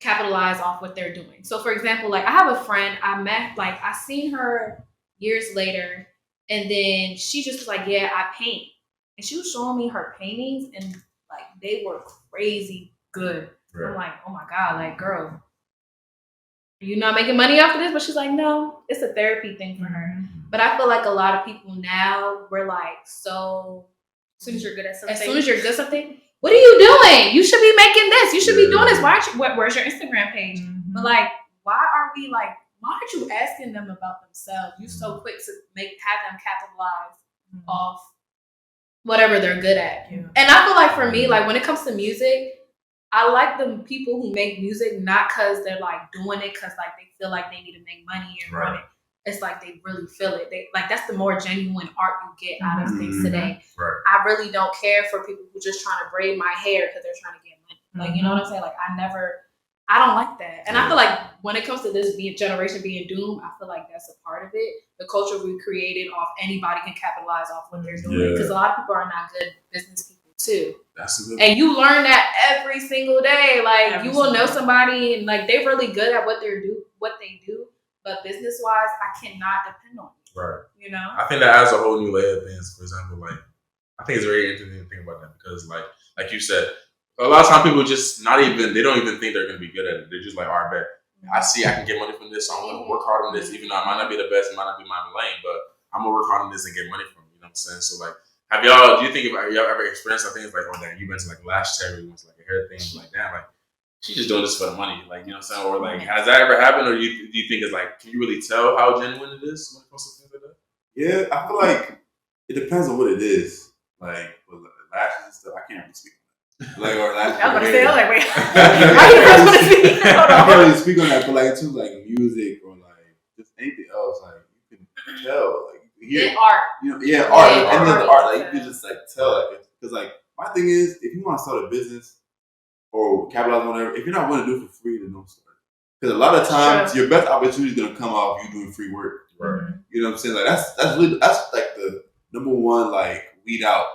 capitalize off what they're doing. So for example, like I have a friend I met, like I seen her years later, and then she just was like, yeah, I paint. And she was showing me her paintings and like they were crazy good. Right. I'm like, oh my God, like girl, you not making money off of this? But she's like, no, it's a therapy thing for her. But I feel like a lot of people now, we're like, so as soon as you're good at something. As soon as you're good at something, what are you doing? You should be making this. You should be doing this. Where's your Instagram page? But like, why aren't you asking them about themselves? You're so quick to have them capitalize off whatever they're good at. Yeah. And I feel like for me, like when it comes to music, I like the people who make music not because they're like doing it because like they feel like they need to make money and run it. It's like they really feel it. They like that's the more genuine art you get out of things today. Right. I really don't care for people who just trying to braid my hair because they're trying to get money. Like you know what I'm saying? Like I don't like that. And I feel like when it comes to this generation being doomed, I feel like that's a part of it. The culture we created off anybody can capitalize off what they're doing. Because a lot of people are not good business people too. That's a good and you learn that every single day. Like you will know somebody and like they're really good at what they do. But business wise, I cannot depend on you. Right. You know? I think that adds a whole new layer of things. For example, like I think it's very interesting to think about that because like you said, a lot of times people just they don't even think they're going to be good at it. They're just like, all right, bet. I see I can get money from this, so I'm going to work hard on this, even though I might not be the best, it might not be my lane, but I'm going to work hard on this and get money from it. You know what I'm saying? So like, do you think y'all ever experienced things like, oh, damn, you went to like lash charity, you went to like a hair thing, like, damn, like, she's just doing this for the money. Like, you know what I'm saying? Or like, has that ever happened? Or do you think it's like, can you really tell how genuine it is when it comes to things like that? Yeah, I feel like it depends on what it is. Like, with lashes and stuff, I can't really speak on that. Like, or like, I was gonna say, I was like, wait, I why you first want to speak? Hold on. can't really speak on that, but like too, like music or like just anything else, like you can tell, like you can hear, art. you know, yeah, art, Yeah, any art. other art, like you can just like tell, like, because like my thing is, if you want to start a business or capitalize on whatever, if you're not willing to do it for free, then don't start. Because a lot of times your best opportunity is gonna come off you doing free work. Right. You know what I'm saying? Like that's like the number one like weed out.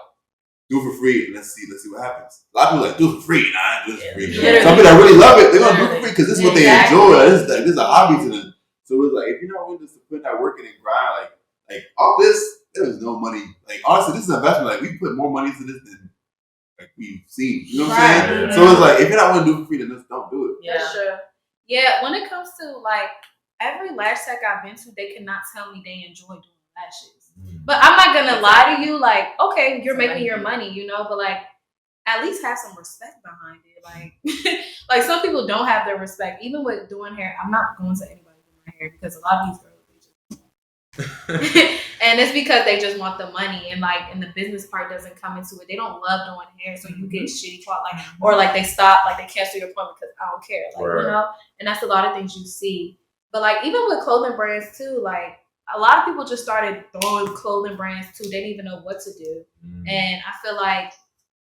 Do it for free and let's see what happens. A lot of people like do it for free. Nah, I ain't do it for free. Literally. Some people that really love it, they're gonna do it for free because this is what they Exactly. enjoy. This is a hobby to them. So it's like if you're not willing to put that work in and grind, like all this, there is no money. Like honestly, this is an investment. Like we put more money into this than like we've seen. You know what I'm saying? Right. So it's like if you're not willing to do it for free, then just don't do it. Yeah. That's true. Yeah, when it comes to like every lash tech I've been to, they cannot tell me they enjoy doing lashes. But I'm not gonna lie to you, like, okay, you're making your money, you know, but like at least have some respect behind it. Like like some people don't have their respect. Even with doing hair, I'm not going to anybody do my hair because a lot of these girls and it's because they just want the money and the business part doesn't come into it. They don't love doing hair, so you get shitty quality, like, or like they stop, like they cancel your appointment because I don't care, like you know. And that's a lot of things you see. But like even with clothing brands too, like a lot of people just started throwing clothing brands too. They didn't even know what to do. And I feel like,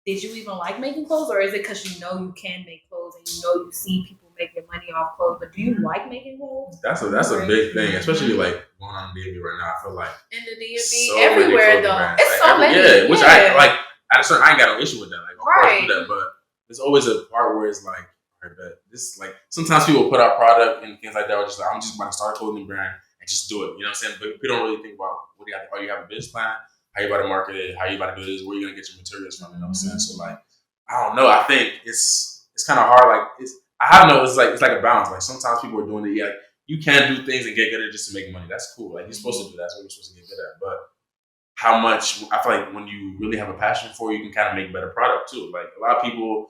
did you even like making clothes, or is it because you know you can make clothes and you know you see people making money off clothes? But do you like making clothes? That's a big thing, especially like going on DMV right now. I feel like in the DMV, so everywhere many though. brands. It's like, so many. Yeah, which I like. I ain't got no issue with that. Like, of course Right. do that, but there's always a part where it's like, I bet this like sometimes people put out product and things like that. Or just like, I'm just about to start a clothing brand and just do it. You know what I'm saying? But people don't really think about what do you have. Oh, you have a business plan. How you about to market it? How you about to do this? Where you gonna get your materials from? You know what I'm saying? So like, I don't know. I think it's kind of hard. Like it's like a balance. Like sometimes people are doing it. Yeah, like, you can do things and get good at it just to make money. That's cool. Like you're supposed to do that. That's what you're supposed to get good at. But how much? I feel like when you really have a passion for it, you can kind of make better product too. Like a lot of people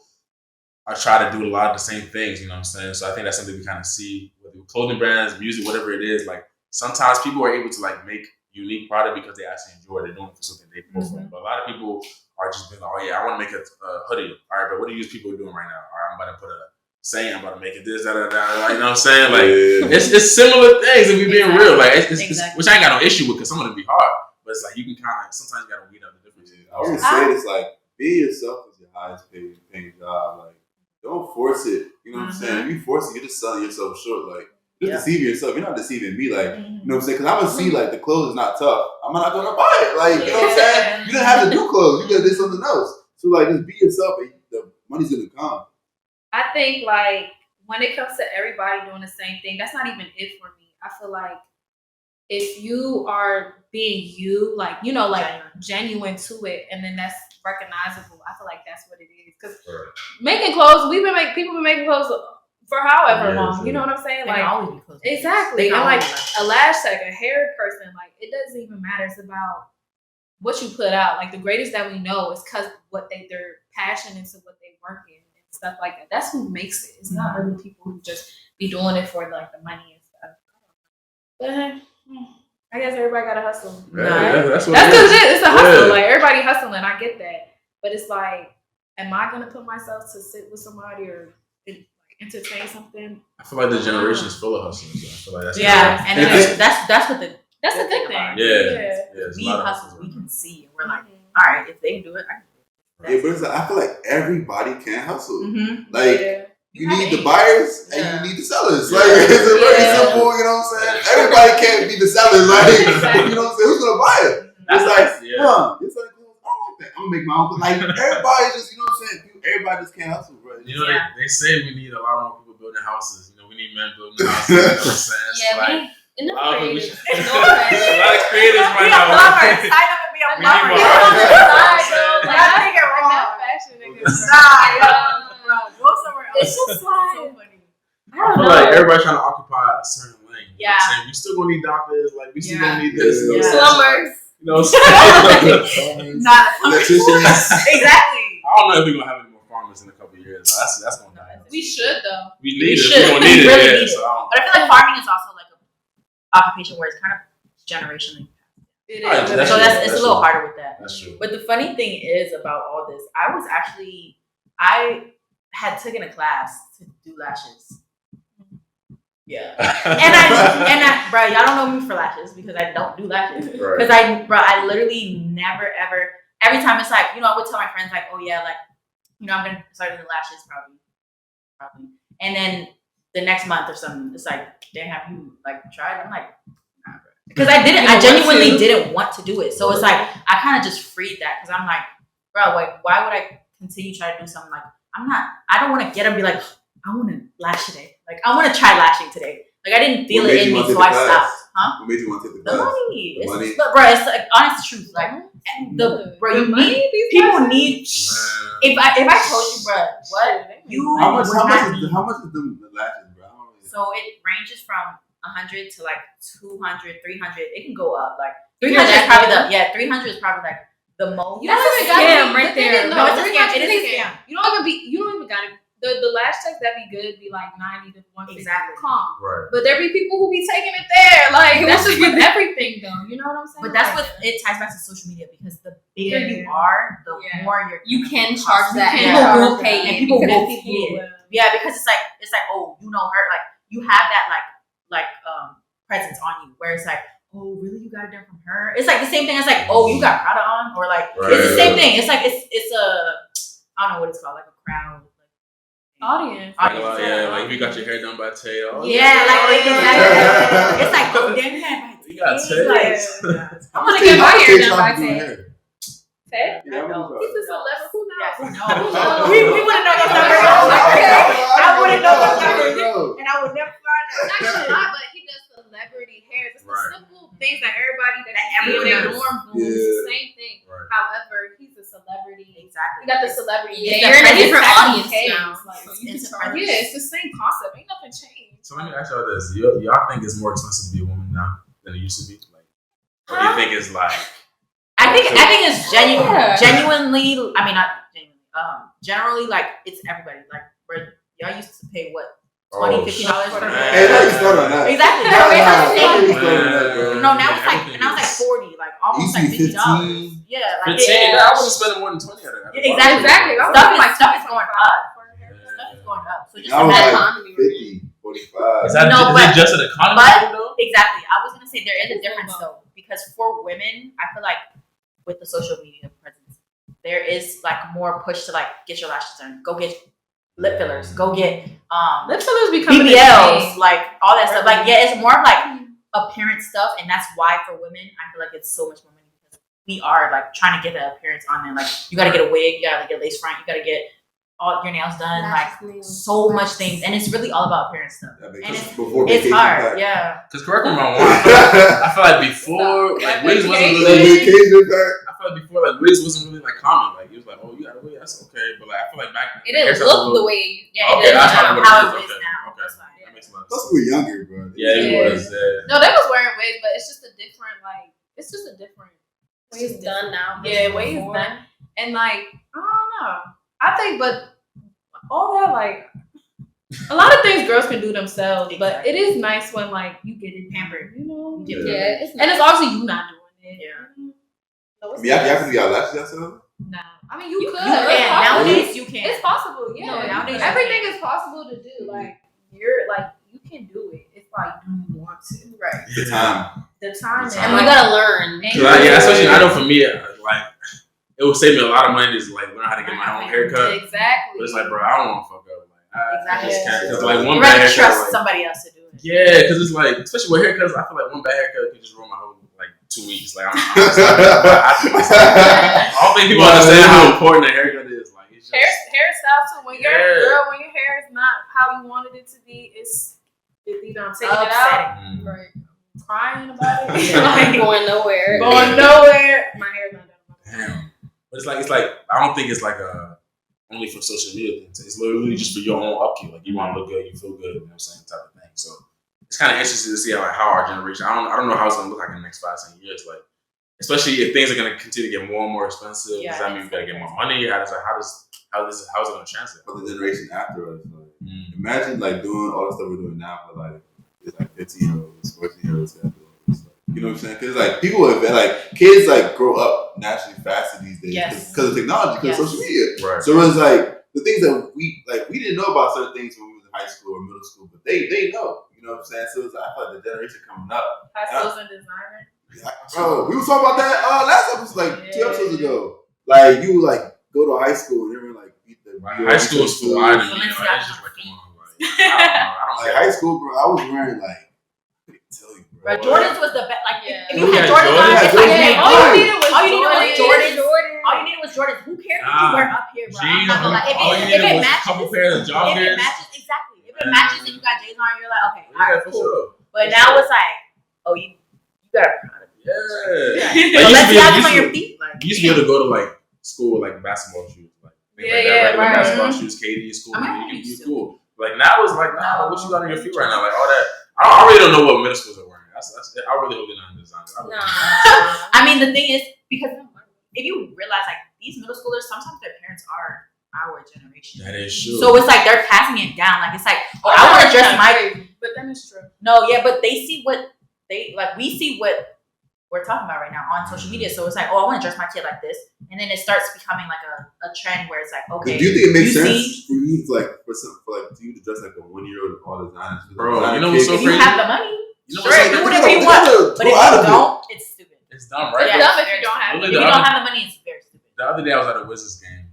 are trying to do a lot of the same things. You know what I'm saying? So I think that's something we kind of see with clothing brands, music, whatever it is. Like sometimes people are able to like make unique product because they actually enjoy it. They're doing it for something they pull from. But a lot of people are just being like, oh yeah, I want to make a hoodie. All right, but what do you people doing right now? All right, I'm about to put a saying, I'm about to make it this, that, that, that. Like, you know what I'm saying? Like it's similar things if we're being real. Like it's which I ain't got no issue with because some of them be hard. But it's like you can kind of sometimes you gotta weed out the differences. I always say this, like being yourself is your highest paying job. Like don't force it. You know what I'm saying? If you force it, you're just selling yourself short. Like just deceive yourself. You're not deceiving me. Like you know what I'm saying? Because I'm gonna see like the clothes is not tough. I'm not gonna buy it. Like you know what I'm saying? You didn't have to do clothes. You gotta do something else. So like just be yourself, and the money's gonna come. I think like when it comes to everybody doing the same thing, that's not even it for me. I feel like if you are being you, like, you know, like genuine to it, and then that's recognizable, I feel like that's what it is. Because making clothes, people been making clothes for however long. You know what I'm saying? They like always be clothes. Exactly. And like a lash tech, a hair person, like it doesn't even matter. It's about what you put out. Like the greatest that we know is because their passion into what they work in and stuff like that. That's who makes it. It's not really people who just be doing it for like the money and stuff. But I guess everybody got to hustle. Yeah, that's because it's a hustle. Like everybody hustling. I get that. But it's like, am I going to put myself to sit with somebody or entertain something? I feel like the generation is full of hustlers. So I feel like that's and that's what that's a good thing. Yeah. We hustle, we can see, and we're like, all right, if they do it, I can do it. But it's like, I feel like everybody can hustle. Mm-hmm. You need the buyers and you need the sellers. Like it's very simple, you know what I'm saying? Everybody can't be the sellers, like you know what I'm saying? Who's gonna buy it? It's like, it's like, I don't like that. I'm gonna make my own. Like everybody just, you know what I'm saying? Everybody just can't hustle, bro. You know, they say we need a lot more people building houses. You know, we need men building houses. You know what I'm saying? Yeah, so, like, enough a creators. lot of creators right now. Sign up and be a plumber. I think it wrong. Go somewhere else. It's just like, so funny. I feel like everybody's trying to occupy a certain lane. You know Yeah. what I'm saying? We still gonna need doctors. Like we still gonna need this. You know what I'm saying? Plumbers. You know what I'm saying? Not Electricians. exactly. I don't know if we're gonna have any more farmers in a couple of years. That's gonna die. We should though. We need it. should. We're gonna need We really it. need it. So I But I feel like farming is also like an occupation where it's kind of generationally. It Right, So true. it's a little harder with that. That's true. But the funny thing is about all this, I I had taken a class to do lashes. Yeah. and bro, y'all don't know me for lashes because I don't do lashes. Because I literally never ever. Every time it's like, I would tell my friends like, oh yeah, like, I'm gonna start doing lashes probably. And then the next month or something, it's like, damn, have you like tried? I'm like, nah, bro. Because I genuinely didn't want to do it. So it's like I kind of just freed that because I'm like, bro, like, why would I continue trying to do something like I don't want to get up and be like, I want to lash today. Like, I want to try lashing today. Like, I didn't feel it in me, so I stopped. Huh? What made you want to take the The class? money. Bro, it's like honest truth. Like, people need. If I told you, bro, how much is the lashes, bro? So it ranges from 100 to like 200, 300. It can go up. Like 300 is probably 300 is probably like the most. That's a scam right there. No, it's a scam. It is a scam. You don't even got it. The lash techs that be good be like 90 to 150. Exactly. Calm. Right. But there be people who be taking it there. Like, that's just with everything, though. You know what I'm saying? But that's what it ties back to social media because the bigger you are, the more you can charge that. People will pay, and people will pay it. Yeah, because it's like, oh, you know her. Like, you have that like presence on you where it's like, oh, really? You got it done from her? It's like the same thing as like, oh, you got Prada on, or like it's the same thing. It's like it's a I don't know what it's called, like a crowd. Audience. Like if you got your hair done by Tay. Yeah, it's like, oh, damn, you got Tay. I'm gonna get my hair done by Tay. Tay? Yeah, He's a celebrity. Who knows? We wouldn't know those numbers. I wouldn't know those numbers, and I would never find it. It's actually not, but he does celebrity hair. It's the simple things that everybody in their dorm does. It's the same thing. Right. However, he's a celebrity. Exactly. You got the celebrity. Yeah, you're in a different audience now. It's the same concept. Ain't nothing changed. So let me ask y'all this: y'all think it's more expensive to be a woman now than it used to be? Like, or do you think it's like? I think it's genuinely. I mean, not genuinely. Generally, like it's everybody. Like, where y'all used to pay what? $20, $50 for the Hey, let's start on that. Exactly. No, now it's like 40, like almost like $50. Yeah, like 15. I wasn't spending more than 20 on it. Exactly. Stuff is going up. Stuff is going up. So just like 50, 45. Is it just an economy thing though? Exactly. I was gonna say there is a difference though, because for women, I feel like with the social media presence, there is like more push to like get your lashes done, go get lip fillers, go get lip fillers becoming BBLs, like all that stuff. Like it's more of like appearance stuff, and that's why for women I feel like it's so much more money because we are like trying to get the appearance on there. Like you gotta get a wig, you gotta get a lace front, you gotta get all your nails done, so much things, and it's really all about appearance stuff. And it's hard, yeah. Because correct me if I'm wrong, I feel like before like wigs wasn't really. I feel like before like wigs wasn't really like common. Like it was like, oh, you got a wig, that's okay. But like I feel like back then it didn't look the way. Okay, that's how it is now. Okay, that makes a lot of sense. Plus we were younger, bro. Yeah, it was. No, they was wearing wigs, but it's just a different way it's done now. Yeah, way it's done, and like I don't know. I think, but all that like a lot of things girls can do themselves, but it is nice when like you get it pampered, you know. Yeah, and it's obviously you not doing it. Yeah. So y'all can do y'all lashes yourself? No, I mean you could. Can. Nowadays you can. It's possible. Yeah, no, nowadays everything is possible to do. Like you're like you can do it. It's like do you want to? Right. The time, and we gotta learn. Yeah, especially I know for me, like. It would save me a lot of money to like learn how to get my own haircut. Exactly. But it's like, bro, I don't want to fuck up. Like, I just can't. Cause like one you bad rather haircut, trust somebody else to do it. Yeah, because it's like, especially with haircuts, I feel like one bad haircut could just ruin my whole like 2 weeks. Like, I don't think people understand how important a haircut is. Like, it's just hairstyle too. When your hair is not how you wanted it to be, it's either I'm taking it out, right? Crying about it, going nowhere. My hair's not done. Damn. But it's like I don't think it's like a only for social media thing. It's literally just for your own upkeep. Like you want to look good, you feel good, you know what I'm saying, type of thing. So it's kind of interesting to see how our generation. I don't know how it's gonna look like in the next 5-10 years. Like especially if things are gonna continue to get more and more expensive. Does that mean we gotta get more money? How's it gonna translate? For the generation after us, like, imagine like doing all the stuff we're doing now for like it's like 15-year-olds, 14-year-olds. You know what I'm saying? Because like people, like kids, like grow up naturally faster these days because of technology, because of social media. Right. So it's like the things that we didn't know about certain things when we was in high school or middle school, but they know. You know what I'm saying? So I feel like the generation coming up. High school's in designer. Bro, we was talking about that last episode, like 2 episodes ago. Like you would like go to high school and they were like beat the high school is for I didn't know. That's just like, come on, like I don't like high school, bro. I was wearing like I couldn't tell you, bro. But Jordans was the best. Like if you Yeah, had Jordans on, it's Jordan. like Yeah, all you Jordan. needed was Jordans. Jordan. All you needed was Jordans. Who cares what you wear up here, bro? I'm jeans, not gonna lie. all you If needed it was a matches, couple pairs of if it joggers. matches, exactly. If it matches and you got J's on, you're like, okay, all Yeah, right, for cool. sure. But now it's like, oh, you got a product. Yeah. So let's see how on your feet. Like, You used to be able to go to like school with like basketball shoes, like things like that, regular basketball shoes, KD school, you cool. Like now it's like, nah, what you got on your feet right now? Like all that. I really don't know what middle schools are wearing. I really hope they're not in design. I mean, the thing is, because if you realize, like, these middle schoolers, sometimes their parents are our generation. That is true. So it's like they're passing it down. Like, it's like, oh, I want to dress my. But then it's true. No, yeah, but they see what they like. We see what we're talking about right now on social media. So it's like, oh, I want to dress my kid like this, and then it starts becoming like a trend where it's like, okay. Do you think it makes sense for you, like, for you to dress like a 1-year-old and all designers? Bro, you know what's so if crazy? you have the money, You know sure, what's so do crazy? whatever you want. But if you don't, it's stupid. It's dumb, right? Yeah, It's dumb if you don't have If it. you don't have the money, it's very stupid. The other day I was at a Wizards game.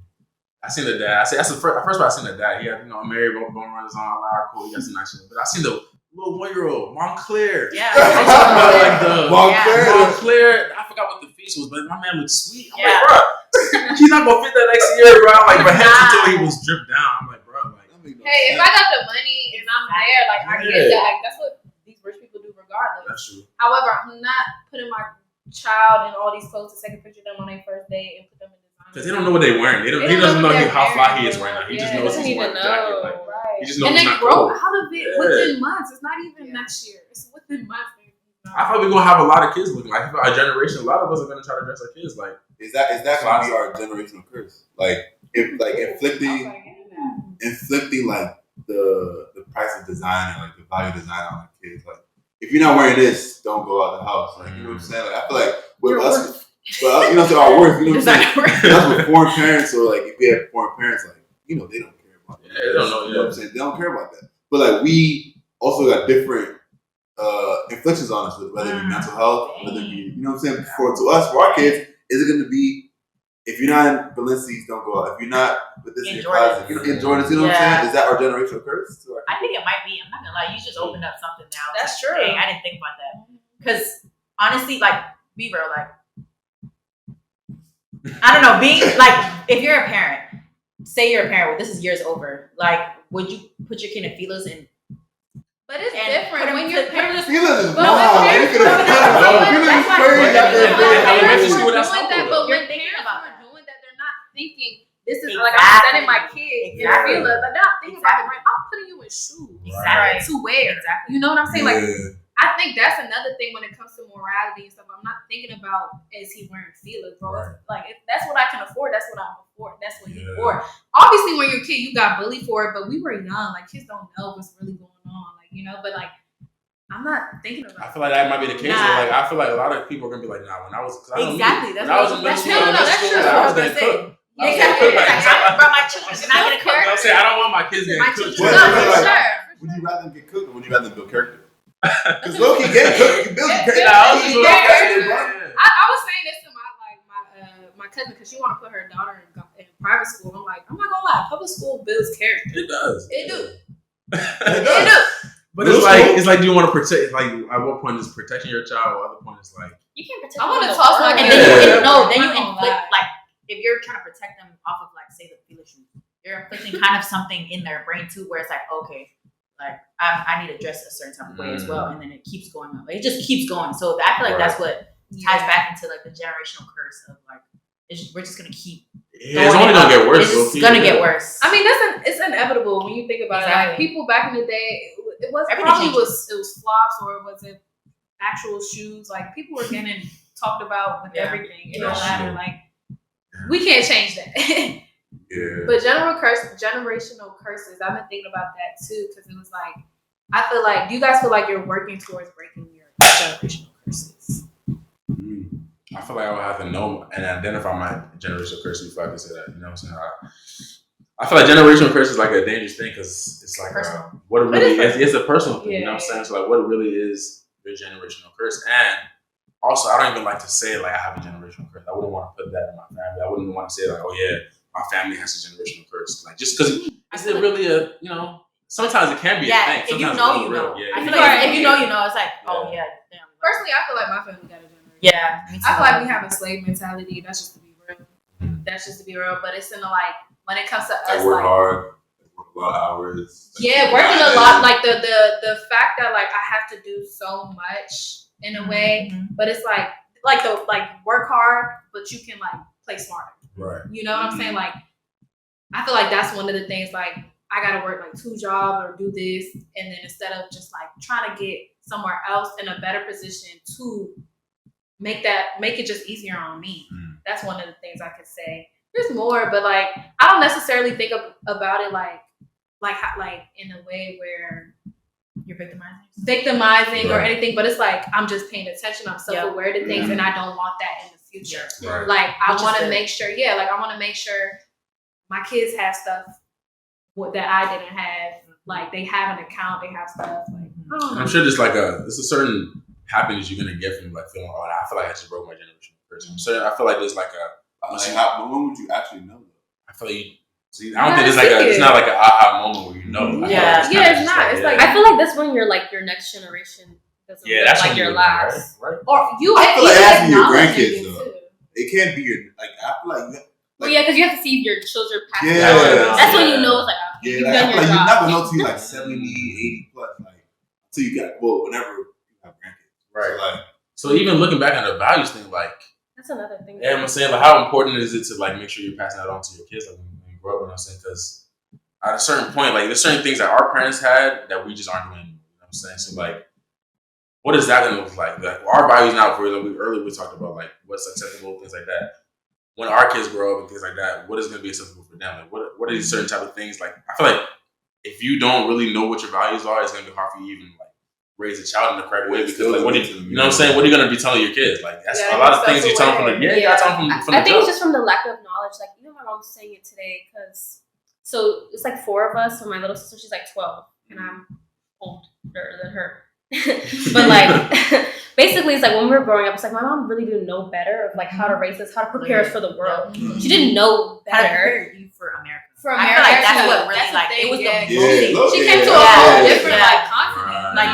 I seen the dad. That's the first time I seen the dad. He had, a Mary Bone runners on. Like, cool, he got some nice shit. But I seen the little 1-year-old, Montclair. Yeah. I'm talking about like the Montclair. I forgot what the feast was, but my man looked sweet. I'm Yeah. like, bro, he's not gonna fit that next year, bro. I'm like, but head to toe, he was dripped down. I'm like, bro, like, Hey, if I got the money and I'm there, like I get that. Like that's what these rich people do, regardless. that's true. However, I'm not putting my child in all these clothes to take a picture of them on their first date and put them in design. Because they don't know what they're wearing. He doesn't know how fly he is right now. He just knows he's wearing a jacket. Like, he just knows and he's they not grow cold. out of it within months. It's not even next year. It's within months. I thought we're gonna have a lot of kids looking like our generation. A lot of us are gonna try to dress our kids like. Is that gonna be our generational curse? Like inflicting like the price of design and like the value of design on the kids. Like if you're not wearing this, don't go out the house. Like you know what I'm saying? Like I feel like with us, but our worth. You know what I'm saying? That's with foreign parents or like if we have foreign parents, like they don't care about that. They don't know. You know what I'm saying? They don't care about that. But like we also got different inflictions on us, whether it be mental health, whether it be to us, for our kids, is it going to be if you're not in Balenci's, don't go out. If you're not with this in Jordans, in Jordans, you know what I'm saying? Is that our generational curse? I think it might be. I'm not gonna lie. You just opened up something now. That's true. Dang, I didn't think about that. Because honestly, like, be real, like, I don't know, being like, if you're a parent, say you're a parent, well, this is years over. Like, would you put your kid in Fila's and? But it's And different when you're parents. Fila's is But wild. when You could have That's why- crazy out there. Elementary school, that's doing that, simple, but though. when You're thinking parents about are that. doing that, they're not thinking this is like I'm sending my kid in Exactly. Fila. Like they're not thinking about the brand. I'm putting you in shoes Exactly. to wear. Exactly. You know what I'm saying? Like Yeah. I think that's another thing when it comes to morality and stuff. I'm not thinking about is he wearing Fila, bro. Right. Like if that's what I can afford, that's what I can afford. That's what he Yeah. afford. Obviously, when you're a kid, you got bullied for it, but we were young. Like kids don't know what's really going on. Like but like. I'm not thinking about I feel like that might be the case. Nah. Like I feel like a lot of people are gonna be like, nah. When I was Exactly. when I was in middle That's school, true. elementary That's school, true. I was That's gonna what I cook. Yeah, exactly. But my children are not gonna cook. I'm saying I don't want my kids getting My cooked. children Well, are like, for sure. Would you rather them get cooked or would you rather them build character? Because Loki get cooked, you build character. Nah, I You was just build like, character, bro. I was saying this to my cousin because she want to put her daughter in private school. I'm like, I'm not gonna lie, public school builds character. It does. It do. It does. But it's like, do you want to protect? Like, at what point is protection your child? Or other point is like, You can't protect I them wanna from the toss my world. And kid. then Yeah. then you I'm not gonna inflict, lie. like, if you're trying to protect them off of, like, say, the Fila shoes, you're inflicting kind of something in their brain, too, where it's like, okay, like, I need to dress a certain type of way as well, and then it keeps going up. Like, it just keeps going. So I feel like that's what ties back into, like, the generational curse of, like, we're just going to keep it's only gonna get worse. It's just gonna get worse. I mean, it's inevitable when you think about it. Like people back in the day, it was Everything probably changes. it was flops or was it actual shoes? Like people were getting talked about with everything. It don't matter. Like we can't change that. Yeah. But generational curses. I've been thinking about that too because it was like I feel like. Do you guys feel like you're working towards breaking your generational curses? I feel like I would have to know and identify my generational curse before I can say that. You know what I'm saying? I feel like generational curse is like a dangerous thing because it's like what it really is. It's a personal thing. You know what I'm saying? So like, what it really is your generational curse. And also, I don't even like to say like I have a generational curse. I wouldn't want to put that in my family. I wouldn't want to say like, oh yeah, my family has a generational curse. Like just because is it really a sometimes it can be a thing. If you Sometimes know, it's you real. know. Yeah, I feel like if you know, you know. It's like, oh yeah, damn. Personally, I feel like my family got a generation. Yeah, me too. I feel like we have a slave mentality. That's just to be real. That's just to be real. But it's in the like when it comes to us, I work hard, work a lot of hours. Yeah, working a lot. Like the fact that like I have to do so much in a way, but it's like work hard, but you can like play smarter. Right. You know what I'm saying? Like I feel like that's one of the things. Like I gotta work like 2 jobs or do this, and then instead of just like trying to get somewhere else in a better position to make it just easier on me. That's one of the things I could say. There's more, but like I don't necessarily think about it like in a way where you're victimizing or anything. But it's like I'm just paying attention. I'm self-aware to things, and I don't want that in the future. Right. Like I want to make sure. Yeah, like I want to make sure my kids have stuff that I didn't have. Like they have an account, they have stuff. Like I'm sure there's a certain happiness you're gonna get from like feeling, oh, I feel like I just broke my generation person. So I feel like there's like when would you actually know? I feel like I don't think it's not like an aha moment where you know. It's not. It's like I feel like that's when you're like your next generation doesn't look that's like your last. Right? Or you. I feel like it has to be your grandkids though. It can't be your like. I feel like. Well, yeah, because you have to see if your children pass. Yeah, that's when you know it's like you've done your job. You're not gonna know till you're like 70, 80 plus, like until you got whenever you have grandkids. Right. So even looking back on the values thing, like that's another thing. Yeah, I'm saying like how important is it to like make sure you're passing that on to your kids like when you grow up? You know what I'm saying? Because at a certain point, like there's certain things that our parents had that we just aren't doing anymore. You know what I'm saying? So like, what is that gonna look like? Like our values now, for example, earlier we talked about like what's acceptable, things like that. When our kids grow up and things like that, what is going to be acceptable for them? Like, what are these certain type of things? Like, I feel like if you don't really know what your values are, it's going to be hard for you to even like raise a child in the correct way because like, you know what I'm saying? What are you going to be telling your kids? Like, that's a lot of things you tell them from the you got to tell them from the I think jump. it's just from the lack of knowledge. Like, my mom was saying it today because so it's like 4 of us. So my little sister, she's like 12, and I'm older than her. But like basically it's like when we were growing up, it's like my mom really didn't know better of like how to raise us, how to prepare us for the world. She didn't know better. How to prepare you for America. I feel like that's what really like it was the most. She came to a whole different like continent. Like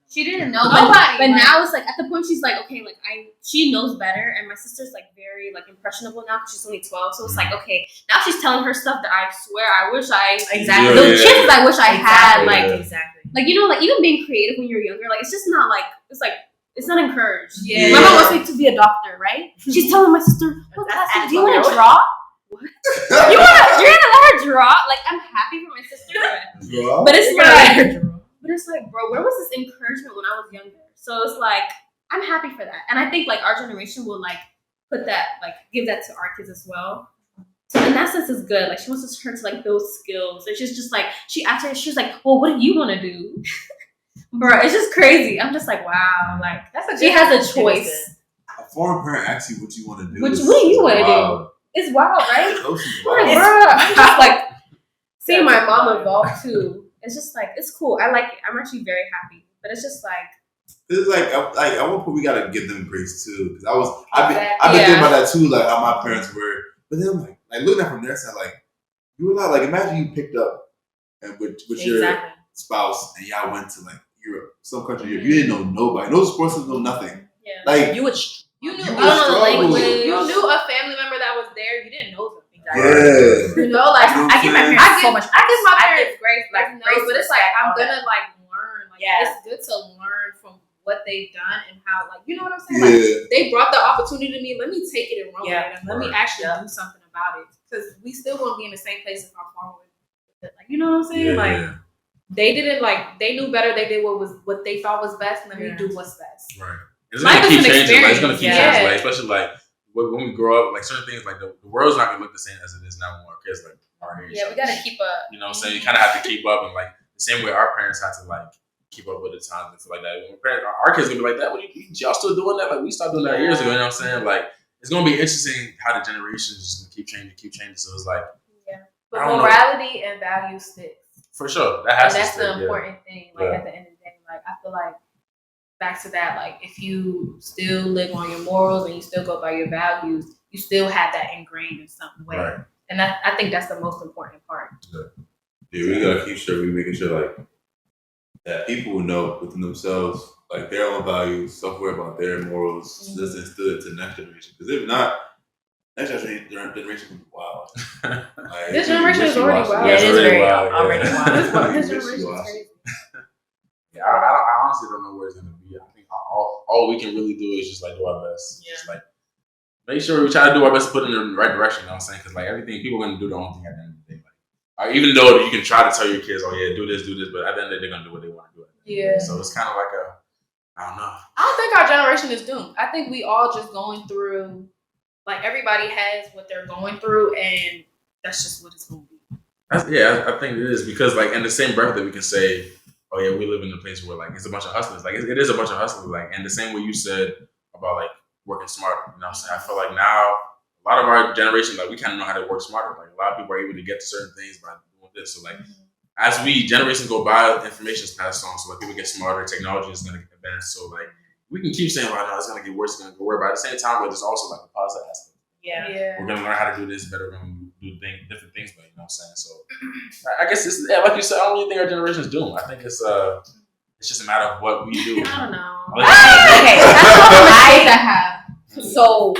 she didn't know. Nobody. But now it's like at the point she's like, okay, like she knows better, and my sister's like very like impressionable now because she's only 12. So it's like, okay, now she's telling her stuff that I swear I wish I the kids I wish I had like like like even being creative when you're younger, like it's just not like it's not encouraged. Yeah. My mom wants me to be a doctor, right? She's telling my sister, do you want to draw? What? You're gonna let her draw? Like I'm happy for my sister, but it's like, bro, where was this encouragement when I was younger? So it's like I'm happy for that, and I think like our generation will like put that like give that to our kids as well. So in that sense, it's good. Like she wants her to like build skills. And she's just like she was like, well, what do you want to do? Bro, it's just crazy. I'm just like, wow, like she has a choice. A foreign parent asks you what you want to do. What do you want to do? It's wild, right? Bro, I'm just like seeing my mom evolve too. It's just like it's cool. I like it. I'm actually very happy. But it's just like it's like at one point we gotta give them grace too. Because I've been thinking about that too, like how my parents were. But then I'm like looking at it from their side, like you were not like imagine you picked up and with your spouse and y'all went to like Europe, some country you didn't know nobody, no sports, no nothing. Yeah. Like you knew a family member that was there. You didn't know them. Yeah. You know, like I give my parents so much. I give my parents grace, like grace, but it's like I'm gonna that. like learn. Like it's good to learn from what they've done and how, like, you know what I'm saying? Like they brought the opportunity to me. Let me take it and run with it, and let me actually do something about it. Because we still gonna be in the same place if I'm following it. Like, you know what I'm saying? Like they didn't they knew better. They did what they thought was best. Let me do what's best. Right. It's gonna keep changing. Like, it's gonna keep changing. Like, especially like when we grow up, like certain things, like the world's not gonna look the same as it is now when our kids like our age. Yeah, we gotta keep up. You know what I'm saying? You kind of have to keep up, and like the same way our parents had to like keep up with the times and stuff like that. When our kids gonna be like that. What y'all still doing that? Like we started doing that years ago. You know what I'm saying? Like it's gonna be interesting how the generations just gonna keep changing. So it's like But morality and value sticks. For sure, that has to that's stick. the important thing. Like at the end of the day, like I feel like back to that, like if you still live on your morals and you still go by your values, you still have that ingrained in some way. Right. And I think that's the most important part. Yeah, we gotta keep sure we making sure like that people know within themselves like their own values, self-aware about their morals, just instill it to the next generation. Because if not, next generation will be wild. Like, This generation is already wild. Yeah, it is very wild. already wild. This generation is crazy. Yeah, I honestly don't know where it's gonna be. I think all we can really do is just like do our best. Yeah. Just like make sure we try to do our best to put it in the right direction. You know what I'm saying? Because like everything, people are gonna do their own thing at the end of the day. Like, even though you can try to tell your kids, oh yeah, do this, but at the end of the day, they're gonna do what they want to do. Yeah. So it's kind of like I don't know. I don't think our generation is doomed. I think we all just going through, like everybody has what they're going through, and that's just what it's gonna be. I think it is because like in the same breath that we can say, oh yeah, we live in a place where like it's a bunch of hustlers. Like it is a bunch of hustlers. Like and the same way you said about like working smarter. You know what I'm saying? I feel like now a lot of our generation, like we kind of know how to work smarter. Like a lot of people are able to get to certain things by doing this. So like as generations go by, information is passed on. So like people get smarter, technology is gonna advance. So like we can keep saying, well, no, it's gonna get worse, it's gonna go worse. But at the same time, there's also like a positive aspect. Yeah. We're gonna learn how to do this better. We're gonna do different things, but you know what I'm saying. So I guess it's like you said. I don't really think our generation is doomed. I think it's just a matter of what we do. I don't know. Okay, that's all I have. So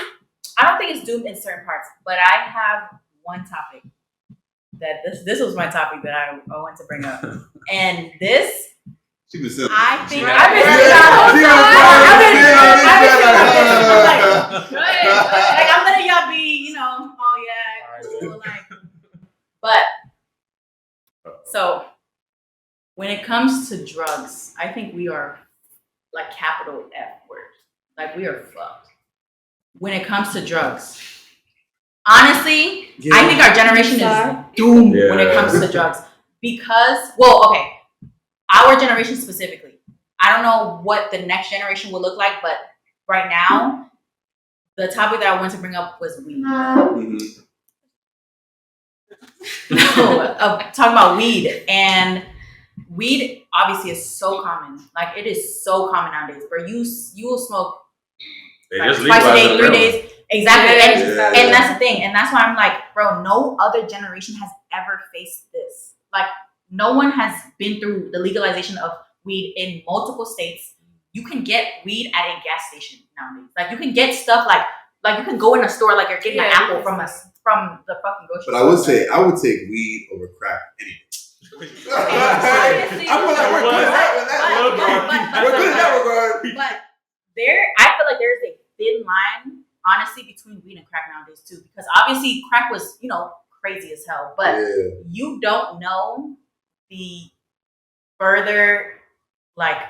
I don't think it's doomed in certain parts, but I have one topic that this was my topic that I wanted to bring up, and this. I think I've been like I'm letting y'all be, you know, oh yeah, cool, like. But so when it comes to drugs, I think we are like capital F word. Like we are fucked. When it comes to drugs, honestly, I think our generation is doomed when it comes to drugs because, our generation specifically. I don't know what the next generation will look like, but right now, the topic that I wanted to bring up was weed. Talking about weed. And weed obviously is so common. Like it is so common nowadays. Bro, you will smoke like, twice a day, 3 days. Exactly. And that's the thing. And that's why I'm like, bro, no other generation has ever faced this. Like no one has been through the legalization of weed in multiple states. You can get weed at a gas station nowadays. Like you can get stuff like you can go in a store like you're getting an apple from the fucking grocery store. But I would say I would take weed over crack any day. I feel like we're good in that regard. But I feel like there's a thin line, honestly, between weed and crack nowadays too. Because obviously crack was, you know, crazy as hell. But you don't know the further like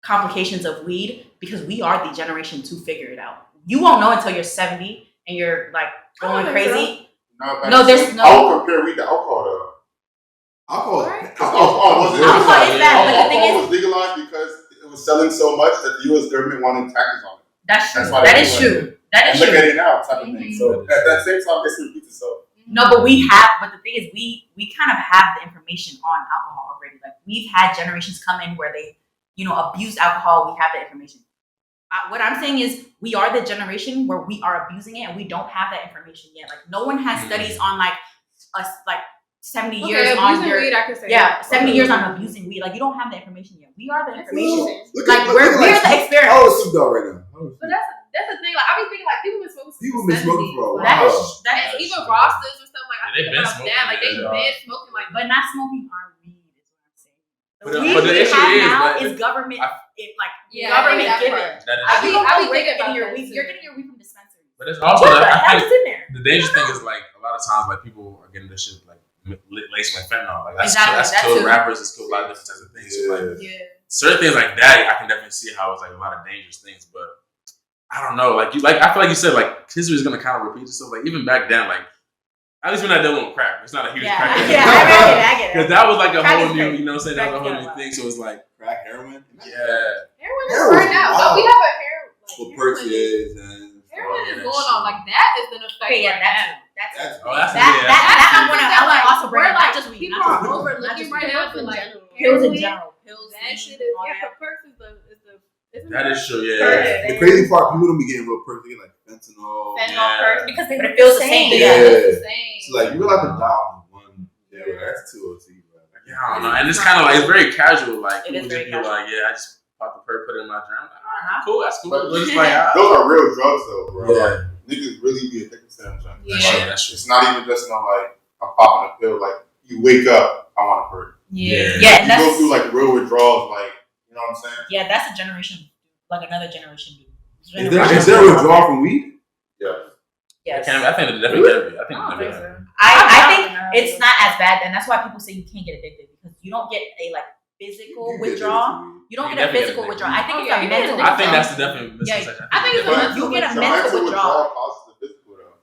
complications of weed because we are the generation to figure it out. You won't know until you're 70 and you're like going crazy. There's no. I would compare weed to alcohol though. Alcohol was bad, but the thing is, was legalized because it was selling so much that the U.S. government wanted taxes on it. That's true. That is true. Look at it now, type of thing. So at that same time, this repeats itself. No, but the thing is, we kind of have the information on alcohol already. Like we've had generations come in where they, you know, abused alcohol. We have the information. What I'm saying is, we are the generation where we are abusing it, and we don't have that information yet. Like no one has studies on like us, like 70 years on your weed, I could say 70 years on abusing weed. Like you don't have the information yet. We are the information. We're the experiment. How is Snoop Dogg right now? But that's the thing. Like I be thinking, like people been smoking for a while. That is even Rostas and stuff. Like I they've think been about smoking, that. Like they've been smoking, like but not smoking our weed is what I'm saying. The But the weed we issue have is, now but is government. Yeah, government that given. part. That is I be thinking getting about your that weed. too. You're getting your weed from dispensaries. But it's also What the I hell think is in there? the dangerous thing is like a lot of times like people are getting this shit like laced with fentanyl. Like that's That killed too. rappers. It's killed a lot of different types of things. So like certain things like that, I can definitely see how it's like a lot of dangerous things. But I don't know. Like I feel like you said like history is gonna kind of repeat itself. Like even back then, like at least we're not dealing with crack. It's not a huge crack. I get it. Because that was like a Crack whole is new, crazy. you know what I'm saying? That was a whole Crack new is thing. So it's like Crack, heroin? Heroin is Heroin right now. is But we have a What heroin is going on. Like that is an effect. Okay, yeah, right now. that's oh, that's that I want to That is true. Yeah. The crazy part, people don't be getting real perks. They get like fentanyl. Perks because But it feels the same. It's the same. So like you realize the dollar one. Yeah, well, that's 2OT, bro. Yeah, I don't know. And it's kind of like it's very casual. Like It people is just very be casual. like, yeah, I just pop the perk, put it in my drink. I'm like, all right, cool, that's cool. But It's just like, those are real drugs, though, bro. Yeah. Like, niggas really be addicted to them. Yeah. That's true. It's not even just like I'm popping a pill. Like you wake up, I want a perk. Yeah, You and go that's through like real withdrawals, like you know what I'm saying? yeah, that's a generation, like another generation. Is there a withdrawal from weed? Yeah. Yes. I think it definitely can be. I think I don't it think can be. so. I think it's not as bad, and that's why people say you can't get addicted because you don't get a like physical withdrawal. You don't You get a definitely physical get withdrawal. I think Oh, it's yeah, a you get mental. addicted. I think that's the withdrawal. definite misconception. I think it's a mental You get a The mental withdrawal. causes the physical though.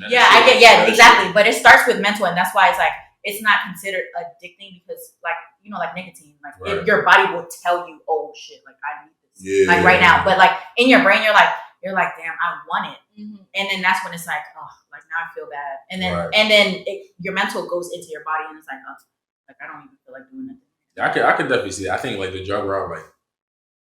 Yeah, I get. Yeah, exactly. But it starts with mental, and that's why it's like it's not considered addicting because, like you know, like nicotine, like Right. your body will tell you, oh shit, like I need this, Yeah. like right now. But like in your brain, you're like, damn, I want it. Mm-hmm. And then that's when it's like, oh, like now I feel bad. And then Right. your mental goes into your body and it's like, oh, like I don't even feel like doing it. I could definitely see that. I think like the drug route, like